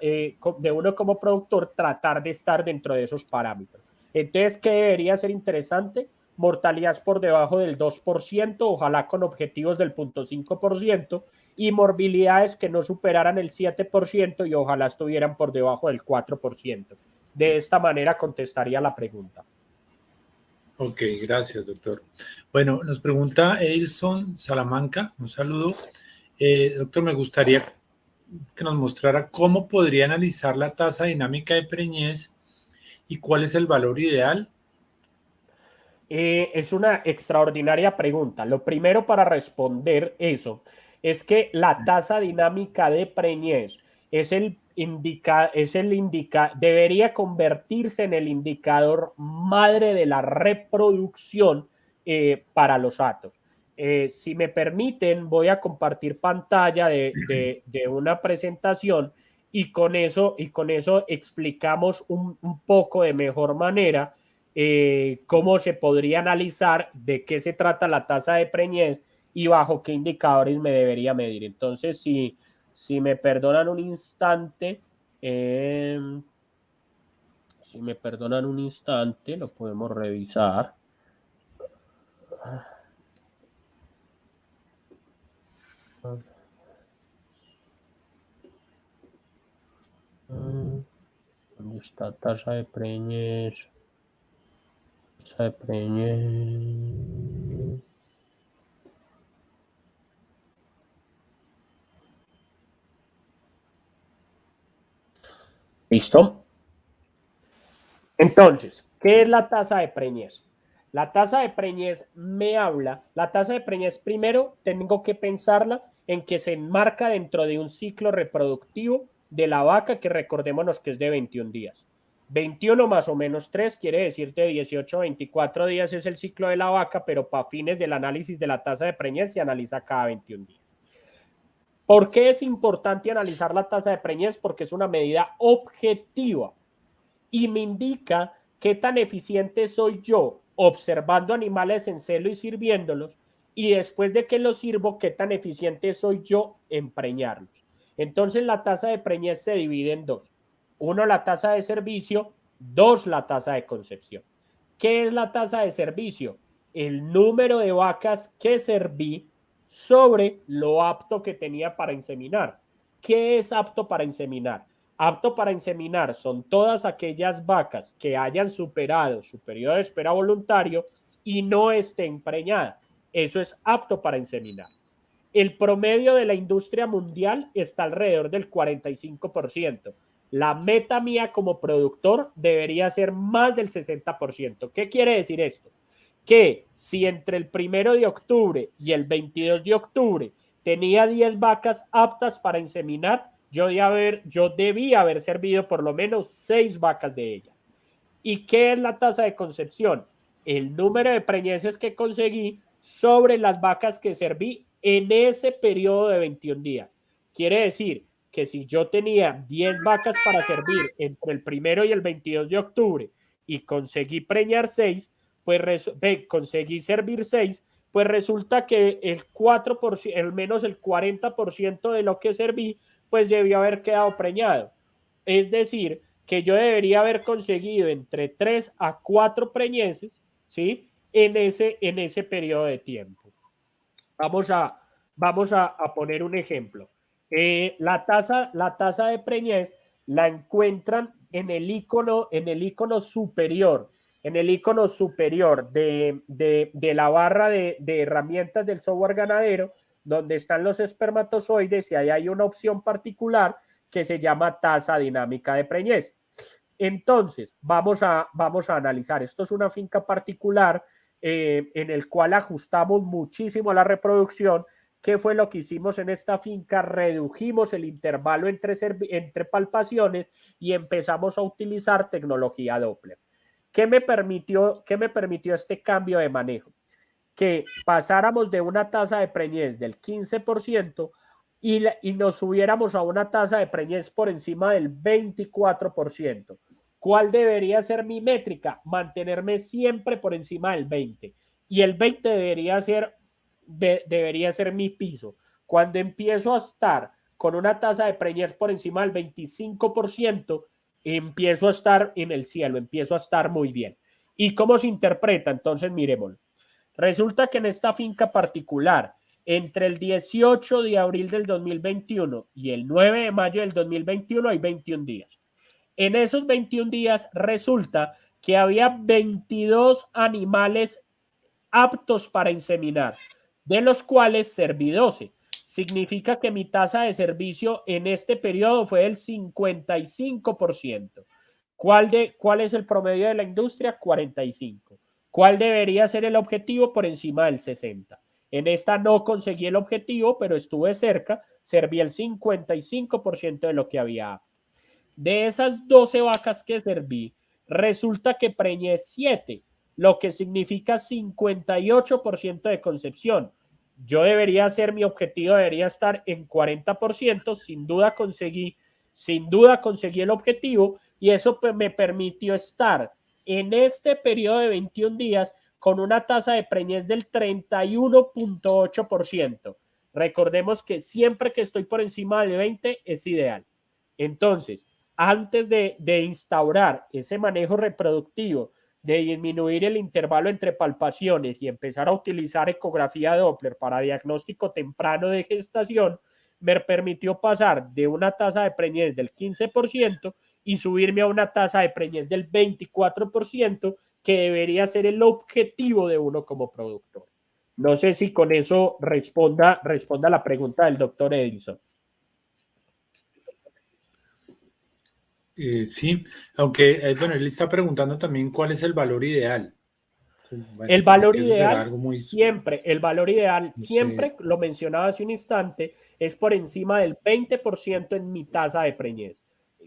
tratar de estar dentro de esos parámetros. Entonces, ¿qué debería ser interesante? Mortalidad por debajo del 2%, ojalá con objetivos del 0.5%, y morbilidades que no superaran el 7% y ojalá estuvieran por debajo del 4%. De esta manera contestaría la pregunta. Ok, gracias, doctor. Bueno, nos pregunta Edilson Salamanca, un saludo. Doctor, me gustaría que nos mostrara cómo podría analizar la tasa dinámica de preñez y cuál es el valor ideal. Es una extraordinaria pregunta. Lo primero para responder eso es que la tasa dinámica de preñez debería convertirse en el indicador madre de la reproducción para los atos. Si me permiten, voy a compartir pantalla de una presentación y con eso explicamos un poco de mejor manera cómo se podría analizar de qué se trata la tasa de preñez y bajo qué indicadores me debería medir. Entonces, si me perdonan un instante, si me perdonan un instante, lo podemos revisar. ¿Dónde está tasa de preñez? Tasa de preñez. ¿Listo? Entonces, ¿qué es la tasa de preñez? La tasa de preñez la tasa de preñez primero tengo que pensarla en que se enmarca dentro de un ciclo reproductivo de la vaca que recordémonos que es de 21 días. 21 más o menos 3 quiere decir de 18 a 24 días es el ciclo de la vaca, pero para fines del análisis de la tasa de preñez se analiza cada 21 días. ¿Por qué es importante analizar la tasa de preñez? Porque es una medida objetiva y me indica qué tan eficiente soy yo observando animales en celo y sirviéndolos, y después de que los sirvo, qué tan eficiente soy yo en preñarlos. Entonces la tasa de preñez se divide en dos. Uno, la tasa de servicio, dos, la tasa de concepción. ¿Qué es la tasa de servicio? El número de vacas que serví sobre lo apto que tenía para inseminar. ¿Qué es apto para inseminar? Apto para inseminar son todas aquellas vacas que hayan superado su periodo de espera voluntario y no estén preñadas. Eso es apto para inseminar. El promedio de la industria mundial está alrededor del 45%. La meta mía como productor debería ser más del 60%. ¿Qué quiere decir esto? Que si entre el 1 de octubre y el 22 de octubre tenía 10 vacas aptas para inseminar, yo debía haber servido por lo menos 6 vacas de ellas. ¿Y qué es la tasa de concepción? El número de preñeces que conseguí sobre las vacas que serví en ese periodo de 21 días. Quiere decir que si yo tenía 10 vacas para servir entre el 1 y el 22 de octubre y conseguí preñar 6, pues conseguí servir 6, pues resulta que el 4%, al menos el 40% de lo que serví, pues debió haber quedado preñado. Es decir, que yo debería haber conseguido entre 3 a 4 preñeces, ¿sí? En ese periodo de tiempo. Vamos a poner un ejemplo. La tasa de preñez la encuentran en el icono superior, de la barra de herramientas del software ganadero, donde están los espermatozoides, y ahí hay una opción particular que se llama tasa dinámica de preñez. Entonces, vamos a analizar. Esto es una finca particular en el cual ajustamos muchísimo la reproducción. ¿Qué fue lo que hicimos en esta finca? Redujimos el intervalo entre palpaciones y empezamos a utilizar tecnología Doppler. ¿Qué me permitió este cambio de manejo? Que pasáramos de una tasa de preñez del 15% y nos subiéramos a una tasa de preñez por encima del 24%. ¿Cuál debería ser mi métrica? Mantenerme siempre por encima del 20%. Y el 20% debería ser mi piso. Cuando empiezo a estar con una tasa de preñez por encima del 25%, empiezo a estar en el cielo, empiezo a estar muy bien. ¿Y cómo se interpreta? Entonces, miremoslo. Resulta que en esta finca particular, entre el 18 de abril del 2021 y el 9 de mayo del 2021 hay 21 días. En esos 21 días resulta que había 22 animales aptos para inseminar, de los cuales serví 12. Significa que mi tasa de servicio en este periodo fue del 55%. ¿Cuál es el promedio de la industria? 45%. ¿Cuál debería ser el objetivo? Por encima del 60%. En esta no conseguí el objetivo, pero estuve cerca, serví el 55% de lo que había. De esas 12 vacas que serví, resulta que preñé 7, lo que significa 58% de concepción. Yo debería ser, mi objetivo debería estar en 40%, sin duda conseguí el objetivo, y eso me permitió estar en este periodo de 21 días con una tasa de preñez del 31.8%. Recordemos que siempre que estoy por encima del 20 es ideal. Entonces, antes de instaurar ese manejo reproductivo, de disminuir el intervalo entre palpaciones y empezar a utilizar ecografía Doppler para diagnóstico temprano de gestación, me permitió pasar de una tasa de preñez del 15% y subirme a una tasa de preñez del 24%, que debería ser el objetivo de uno como productor. No sé si con eso responda la pregunta del doctor Edison. Sí, aunque, bueno, él está preguntando también cuál es el valor ideal. Bueno, El como valor que eso será ideal algo muy, siempre, el valor ideal no sé. siempre, lo mencionaba hace un instante, es por encima del 20% en mi tasa de preñez.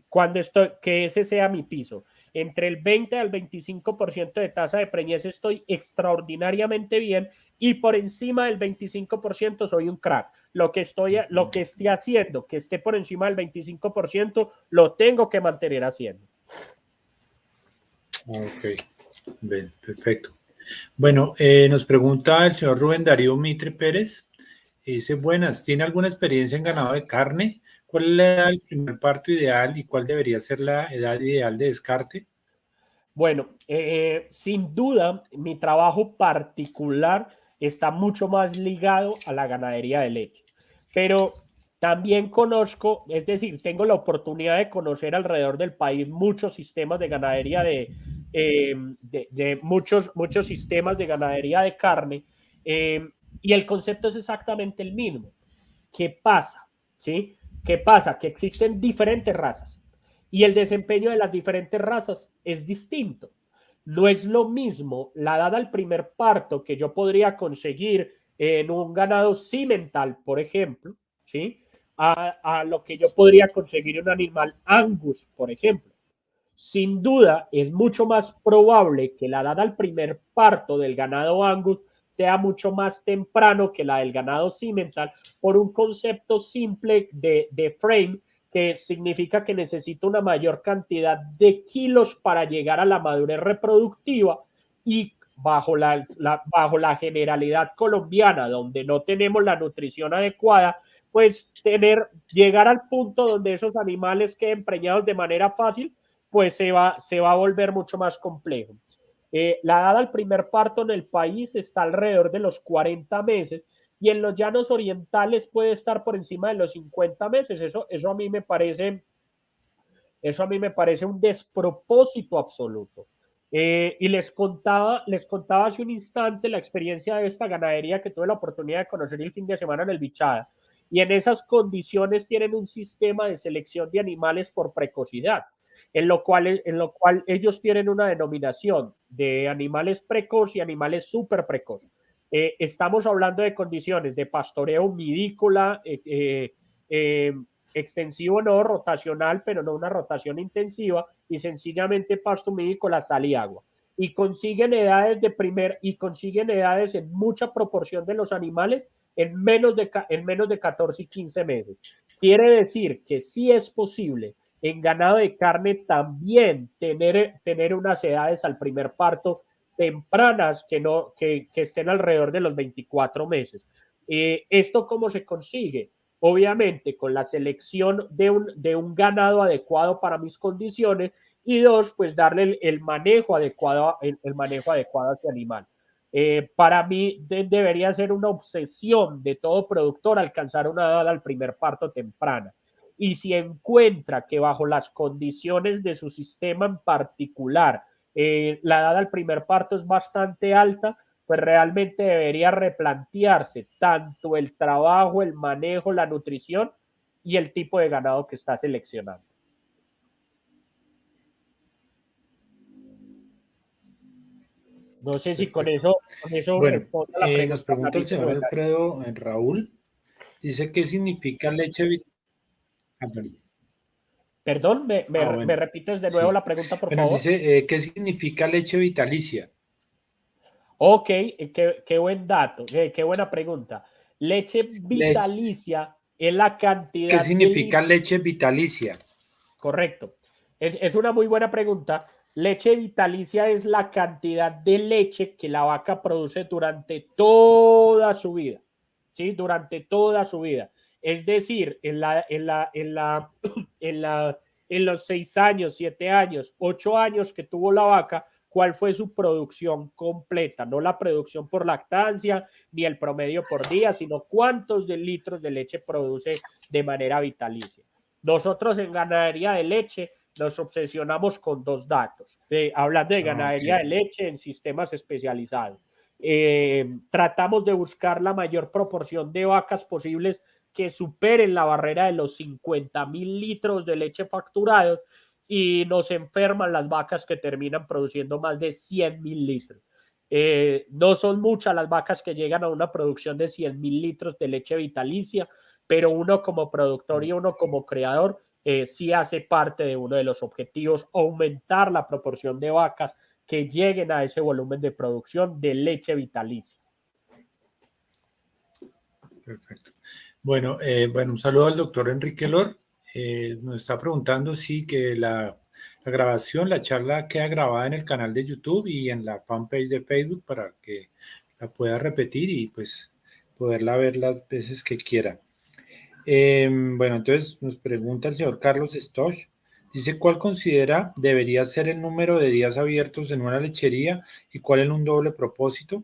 Cuando estoy, que ese sea mi piso. Entre el 20 al 25% de tasa de preñez estoy extraordinariamente bien y por encima del 25% soy un crack. Lo que esté haciendo, que esté por encima del 25%, lo tengo que mantener haciendo. Ok, bien, perfecto. Bueno, nos pregunta el señor Rubén Darío Mitre Pérez. Dice, buenas, ¿tiene alguna experiencia en ganado de carne? ¿Cuál es la edad del primer parto ideal y cuál debería ser la edad ideal de descarte? Bueno, sin duda, mi trabajo particular está mucho más ligado a la ganadería de leche, pero también conozco, es decir, tengo la oportunidad de conocer alrededor del país muchos sistemas de ganadería de muchos sistemas de ganadería de carne, eh, y el concepto es exactamente el mismo. ¿Qué pasa? ¿Sí? ¿Qué pasa? Que existen diferentes razas y el desempeño de las diferentes razas es distinto. No es lo mismo la edad al primer parto que yo podría conseguir en un ganado cimental, por ejemplo, ¿sí? A lo que yo podría conseguir en un animal Angus, por ejemplo. Sin duda, es mucho más probable que la edad al primer parto del ganado Angus sea mucho más temprano que la del ganado Simmental por un concepto simple de frame que significa que necesita una mayor cantidad de kilos para llegar a la madurez reproductiva y bajo la generalidad colombiana, donde no tenemos la nutrición adecuada, pues llegar al punto donde esos animales queden preñados de manera fácil pues se va a volver mucho más complejo. La edad al primer parto en el país está alrededor de los 40 meses y en los llanos orientales puede estar por encima de los 50 meses. Eso a mí me parece un despropósito absoluto. Y les contaba hace un instante la experiencia de esta ganadería que tuve la oportunidad de conocer el fin de semana en el Bichada. Y en esas condiciones tienen un sistema de selección de animales por precocidad, en lo cual ellos tienen una denominación de animales precoz y animales súper precoz. Estamos hablando de condiciones de pastoreo midícola, eh, extensivo no, rotacional, pero no una rotación intensiva, y sencillamente pasto midícola, sal y agua. Y consiguen edades en mucha proporción de los animales en menos de 14 y 15 meses. Quiere decir que sí es posible en ganado de carne también tener unas edades al primer parto tempranas que estén alrededor de los 24 meses. ¿Esto cómo se consigue? Obviamente con la selección de un ganado adecuado para mis condiciones y dos, pues darle el manejo adecuado, el manejo adecuado a este animal. Para mí debería ser una obsesión de todo productor alcanzar una edad al primer parto temprana. Y si encuentra que bajo las condiciones de su sistema en particular, la edad al primer parto es bastante alta, pues realmente debería replantearse tanto el trabajo, el manejo, la nutrición y el tipo de ganado que está seleccionando. No sé si Perfecto. con eso Bueno, responde a la nos pregunta pregunta el David de señor Rubén. Alfredo Raúl. Dice, ¿qué significa leche vital? Perdón, ¿me Bueno, repites de nuevo sí. la pregunta, por Bueno, favor? dice, ¿qué significa leche vitalicia? Ok, qué buen dato, qué buena pregunta. Leche Leche, vitalicia es la ¿qué cantidad de significa litros. leche vitalicia? Correcto. Es una muy buena pregunta. Leche vitalicia es la cantidad de leche que la vaca produce durante toda su vida. ¿Sí? Durante toda su vida. Es decir, en, la, en los 6 años, 7 años, 8 años que tuvo la vaca, cuál fue su producción completa, no la producción por lactancia ni el promedio por día, sino cuántos de litros de leche produce de manera vitalicia. Nosotros en ganadería de leche nos obsesionamos con dos datos, hablando de Ok, ganadería de leche en sistemas especializados. Tratamos de buscar la mayor proporción de vacas posibles que superen la barrera de los 50.000 litros de leche facturados y nos enferman las vacas que terminan produciendo más de 100.000 litros. No son muchas las vacas que llegan a una producción de 100.000 litros de leche vitalicia, pero uno como productor y uno como creador sí hace parte de uno de los objetivos, aumentar la proporción de vacas que lleguen a ese volumen de producción de leche vitalicia. Perfecto. Bueno, un saludo al doctor Enrique Lor. Nos está preguntando si que la grabación, la charla queda grabada en el canal de YouTube y en la fanpage de Facebook para que la pueda repetir y pues poderla ver las veces que quiera. Entonces nos pregunta el señor Carlos Stoch. Dice, ¿cuál considera debería ser el número de días abiertos en una lechería y cuál en un doble propósito?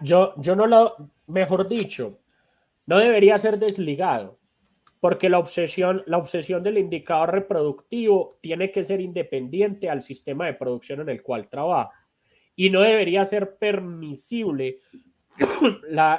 Yo no lo, mejor dicho, no debería ser desligado, porque la obsesión del indicador reproductivo tiene que ser independiente al sistema de producción en el cual trabaja. Y no debería ser permisible,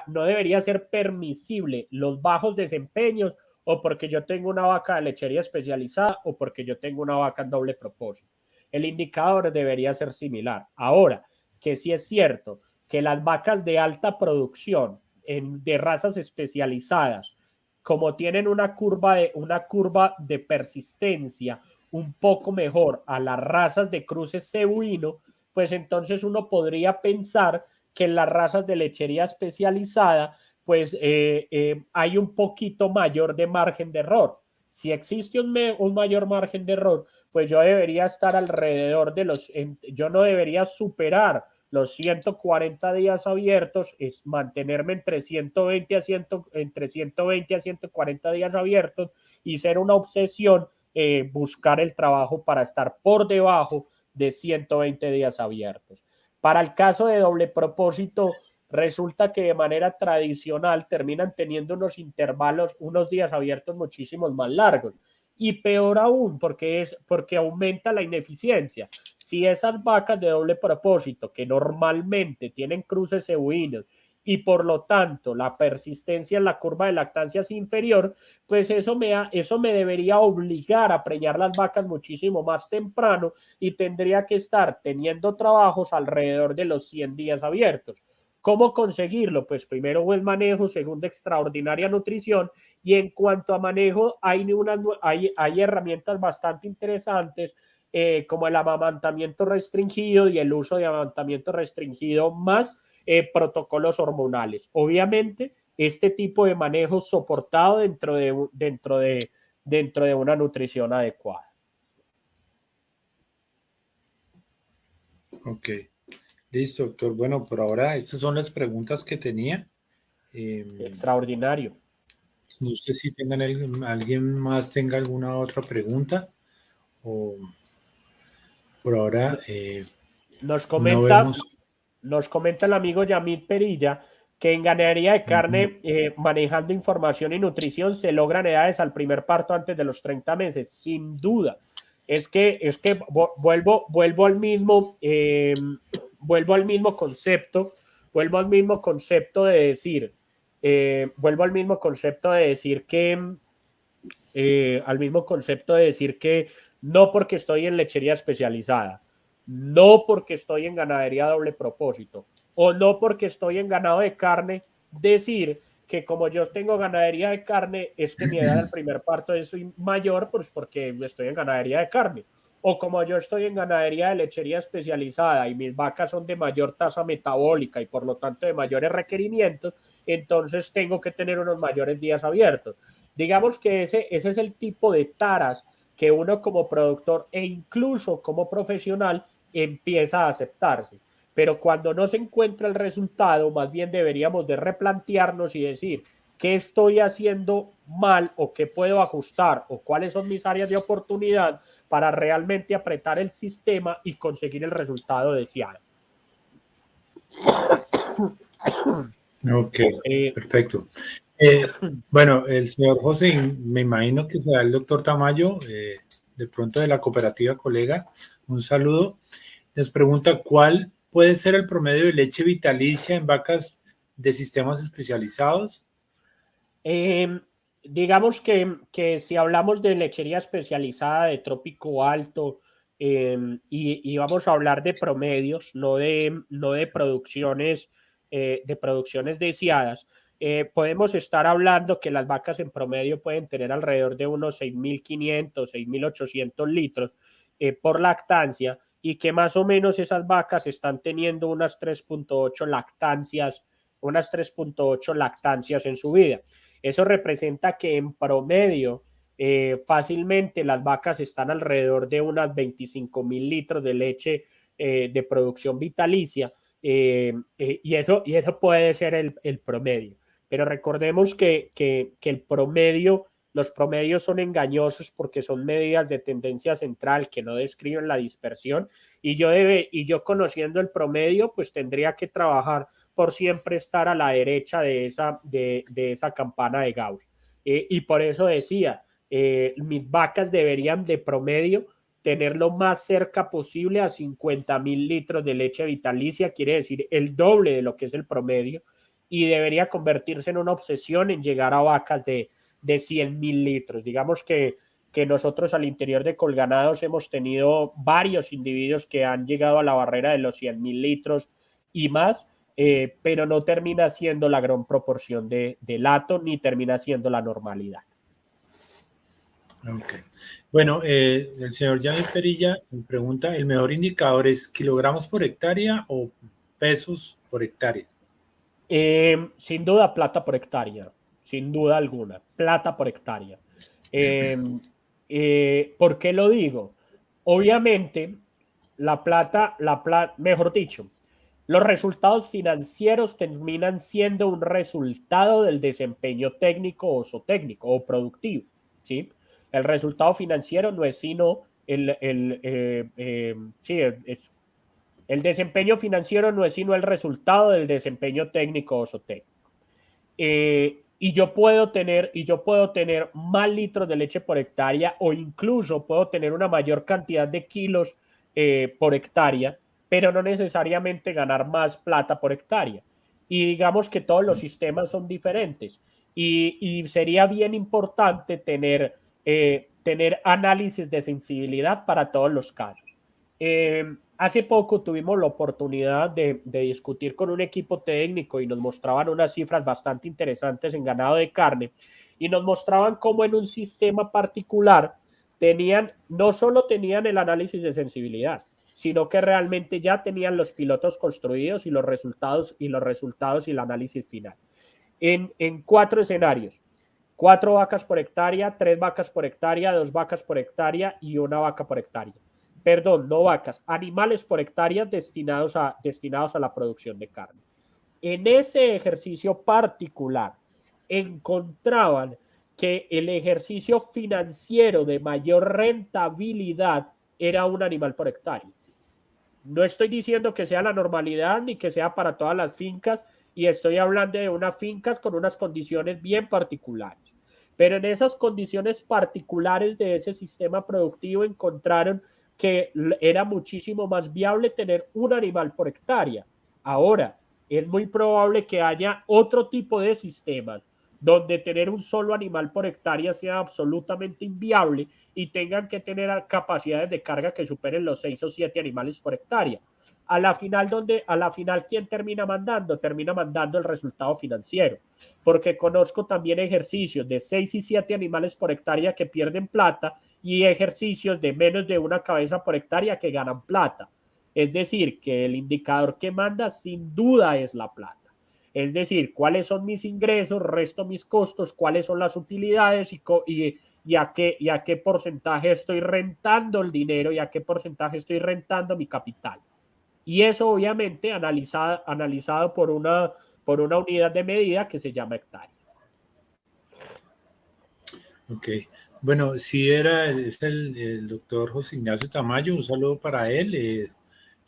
no debería ser permisible los bajos desempeños o porque yo tengo una vaca de lechería especializada o porque yo tengo una vaca en doble propósito. El indicador debería ser similar. Ahora, que sí es cierto que las vacas de alta producción de razas especializadas, como tienen una curva de persistencia un poco mejor a las razas de cruces cebuino, pues entonces uno podría pensar que en las razas de lechería especializada, pues hay un poquito mayor de margen de error. Si existe un mayor margen de error, pues yo debería estar alrededor de yo no debería superar los 140 días abiertos, es mantenerme entre 120 a 140 días abiertos y ser una obsesión buscar el trabajo para estar por debajo de 120 días abiertos. Para el caso de doble propósito, resulta que de manera tradicional terminan teniendo unos intervalos, unos días abiertos muchísimos más largos. Y peor aún, porque aumenta la ineficiencia. Si esas vacas de doble propósito, que normalmente tienen cruces cebuinos y por lo tanto la persistencia en la curva de lactancia es inferior, pues eso me debería obligar a preñar las vacas muchísimo más temprano y tendría que estar teniendo trabajos alrededor de los 100 días abiertos. ¿Cómo conseguirlo? Pues primero buen manejo, segundo extraordinaria nutrición y en cuanto a manejo hay herramientas bastante interesantes como el amamantamiento restringido y el uso de amamantamiento restringido más protocolos hormonales. Obviamente, este tipo de manejo soportado dentro de una nutrición adecuada. Ok, listo, doctor. Bueno, por ahora estas son las preguntas que tenía. Extraordinario. No sé si alguien más tenga alguna otra pregunta o por ahora Nos no comenta, vemos. nos comenta el amigo Yamil Perilla que en ganadería de carne, manejando información y nutrición, se logran edades al primer parto antes de los 30 meses, sin duda. Es que vuelvo al mismo concepto, vuelvo al mismo concepto de decir, que no porque estoy en lechería especializada, no porque estoy en ganadería doble propósito o no porque estoy en ganado de carne, decir que como yo tengo ganadería de carne es que mi edad del primer parto es mayor, pues porque estoy en ganadería de carne. O como yo estoy en ganadería de lechería especializada y mis vacas son de mayor tasa metabólica y por lo tanto de mayores requerimientos, entonces tengo que tener unos mayores días abiertos. Digamos que ese es el tipo de taras que uno como productor e incluso como profesional empieza a aceptarse. Pero cuando no se encuentra el resultado, más bien deberíamos de replantearnos y decir qué estoy haciendo mal o qué puedo ajustar o cuáles son mis áreas de oportunidad para realmente apretar el sistema y conseguir el resultado deseado. Ok, perfecto. Bueno, el señor José, me imagino que será el doctor Tamayo, de pronto de la cooperativa Colega, un saludo. Les pregunta, ¿cuál puede ser el promedio de leche vitalicia en vacas de sistemas especializados? digamos que si hablamos de lechería especializada de trópico alto, y vamos a hablar de promedios, no de producciones deseadas, podemos estar hablando que las vacas en promedio pueden tener alrededor de unos 6.500, 6.800 litros por lactancia, y que más o menos esas vacas están teniendo unas 3.8 lactancias en su vida. Eso representa que en promedio fácilmente las vacas están alrededor de unas 25.000 litros de leche de producción vitalicia, y eso puede ser el promedio. Pero recordemos que el promedio, los promedios son engañosos porque son medidas de tendencia central que no describen la dispersión, y yo conociendo el promedio, pues tendría que trabajar por siempre estar a la derecha de esa campana de Gauss. Y por eso decía, mis vacas deberían de promedio tener lo más cerca posible a 50.000 litros de leche vitalicia, quiere decir el doble de lo que es el promedio, y debería convertirse en una obsesión en llegar a vacas de 100.000 litros. Digamos que nosotros al interior de Colganados hemos tenido varios individuos que han llegado a la barrera de los 100.000 litros y más, pero no termina siendo la gran proporción de lato, ni termina siendo la normalidad. Okay. Bueno, el señor Yami Perilla me pregunta, ¿el mejor indicador es kilogramos por hectárea o pesos por hectárea? Sin duda plata por hectárea, sin duda alguna, plata por hectárea. ¿Por qué lo digo? Obviamente, mejor dicho, los resultados financieros terminan siendo un resultado del desempeño técnico o zootécnico o productivo, ¿sí? El resultado financiero no es sino el desempeño financiero no es sino el resultado del desempeño técnico o zootécnico. Y yo puedo tener más litros de leche por hectárea, o incluso puedo tener una mayor cantidad de kilos por hectárea, pero no necesariamente ganar más plata por hectárea. Y digamos que todos los sistemas son diferentes, y sería bien importante tener análisis de sensibilidad para todos los casos. Hace poco tuvimos la oportunidad de discutir con un equipo técnico y nos mostraban unas cifras bastante interesantes en ganado de carne, y nos mostraban cómo en un sistema particular no solo tenían el análisis de sensibilidad, sino que realmente ya tenían los pilotos construidos y los resultados y el análisis final. En 4 escenarios: 4 vacas por hectárea, 3 vacas por hectárea, 2 vacas por hectárea y 1 vaca por hectárea. Perdón, no vacas, animales por hectárea destinados a la producción de carne. En ese ejercicio particular encontraban que el ejercicio financiero de mayor rentabilidad era un animal por hectárea. No estoy diciendo que sea la normalidad ni que sea para todas las fincas, y estoy hablando de unas fincas con unas condiciones bien particulares. Pero en esas condiciones particulares de ese sistema productivo encontraron que era muchísimo más viable tener un animal por hectárea. Ahora, es muy probable que haya otro tipo de sistemas donde tener un solo animal por hectárea sea absolutamente inviable y tengan que tener capacidades de carga que superen los 6 o 7 animales por hectárea. A la final, ¿quién termina mandando? Termina mandando el resultado financiero, porque conozco también ejercicios de 6 y 7 animales por hectárea que pierden plata, y ejercicios de menos de una cabeza por hectárea que ganan plata. Es decir, que el indicador que manda sin duda es la plata. Es decir, cuáles son mis ingresos, resto mis costos, cuáles son las utilidades y a qué porcentaje estoy rentando el dinero y a qué porcentaje estoy rentando mi capital. Y eso obviamente analizado por una unidad de medida que se llama hectárea. Ok. Bueno, sí es el doctor José Ignacio Tamayo, un saludo para él.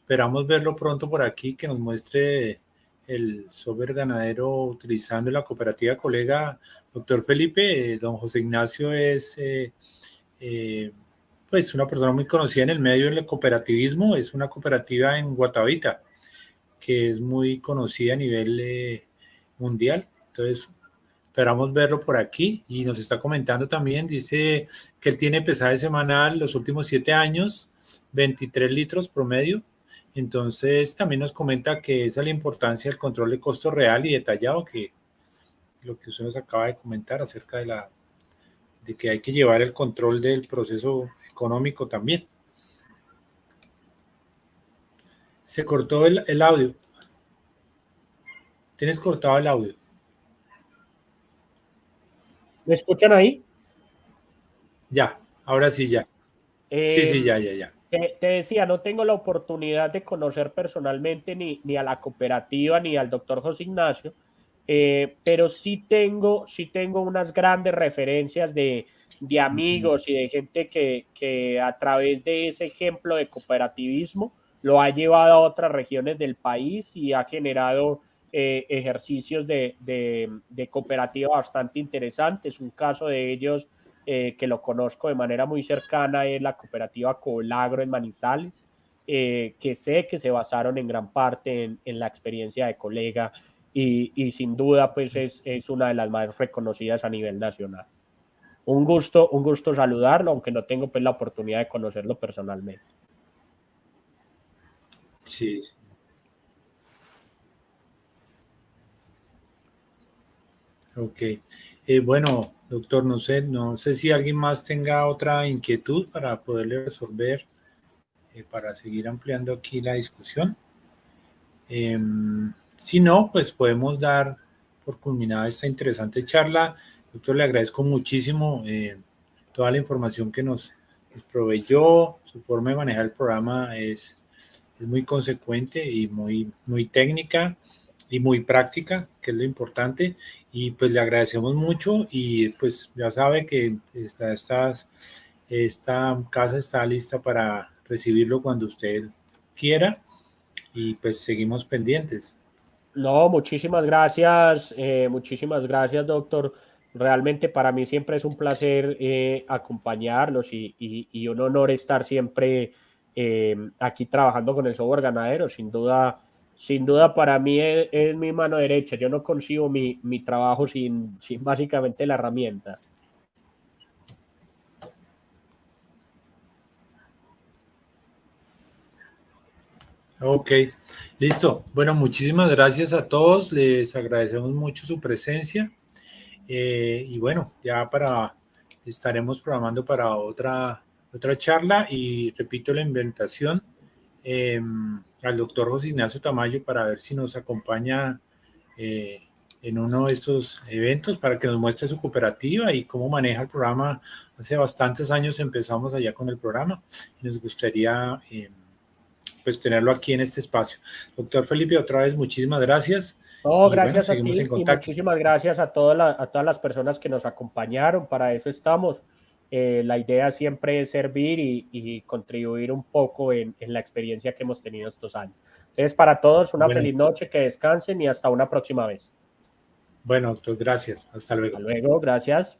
Esperamos verlo pronto por aquí, que nos muestre el software ganadero utilizando la cooperativa colega doctor Felipe. Don José Ignacio es pues una persona muy conocida en el medio del cooperativismo. Es una cooperativa en Guatavita que es muy conocida a nivel mundial. Entonces, esperamos verlo por aquí y nos está comentando también, dice que él tiene pesaje semanal los últimos 7 años, 23 litros promedio. Entonces también nos comenta que esa es la importancia del control de costo real y detallado, que lo que usted nos acaba de comentar acerca de que hay que llevar el control del proceso económico también. Se cortó el audio. Tienes cortado el audio. ¿Me escuchan ahí? Ya, ahora sí, ya. Sí, ya. Te decía, no tengo la oportunidad de conocer personalmente ni a la cooperativa ni al doctor José Ignacio, pero sí tengo unas grandes referencias de amigos y de gente que a través de ese ejemplo de cooperativismo lo ha llevado a otras regiones del país y ha generado ejercicios de cooperativa bastante interesantes. Un caso de ellos que lo conozco de manera muy cercana, es la cooperativa Colagro en Manizales, que sé que se basaron en gran parte en la experiencia de colega y sin duda pues es una de las más reconocidas a nivel nacional. Un gusto saludarlo, aunque no tengo pues la oportunidad de conocerlo personalmente. Sí. Ok. Bueno, doctor, no sé si alguien más tenga otra inquietud para poderle resolver, para seguir ampliando aquí la discusión. Si no, pues podemos dar por culminada esta interesante charla. Doctor, le agradezco muchísimo toda la información que nos proveyó. Su forma de manejar el programa es muy consecuente y muy técnica y muy práctica, que es lo importante. Y pues le agradecemos mucho y pues ya sabe que esta casa está lista para recibirlo cuando usted quiera y pues seguimos pendientes. No, muchísimas gracias, doctor. Realmente para mí siempre es un placer acompañarlos y un honor estar siempre aquí trabajando con el software ganadero. Sin duda para mí es mi mano derecha. Yo no consigo mi trabajo sin básicamente la herramienta. Ok, listo. Bueno, muchísimas gracias a todos. Les agradecemos mucho su presencia. Y bueno, estaremos programando para otra charla y repito la invitación al doctor José Ignacio Tamayo para ver si nos acompaña en uno de estos eventos para que nos muestre su cooperativa y cómo maneja el programa. Hace bastantes años empezamos allá con el programa y nos gustaría pues tenerlo aquí en este espacio. Doctor Felipe, otra vez muchísimas gracias No, y bueno, gracias a seguimos en ti y contacto. muchísimas gracias a a todas las personas que nos acompañaron. Para eso estamos. La idea siempre es servir y contribuir un poco en la experiencia que hemos tenido estos años. Entonces, para todos, una Bueno, feliz noche, que descansen y hasta una próxima vez. bueno, doctor, gracias. Hasta luego. Hasta luego, gracias.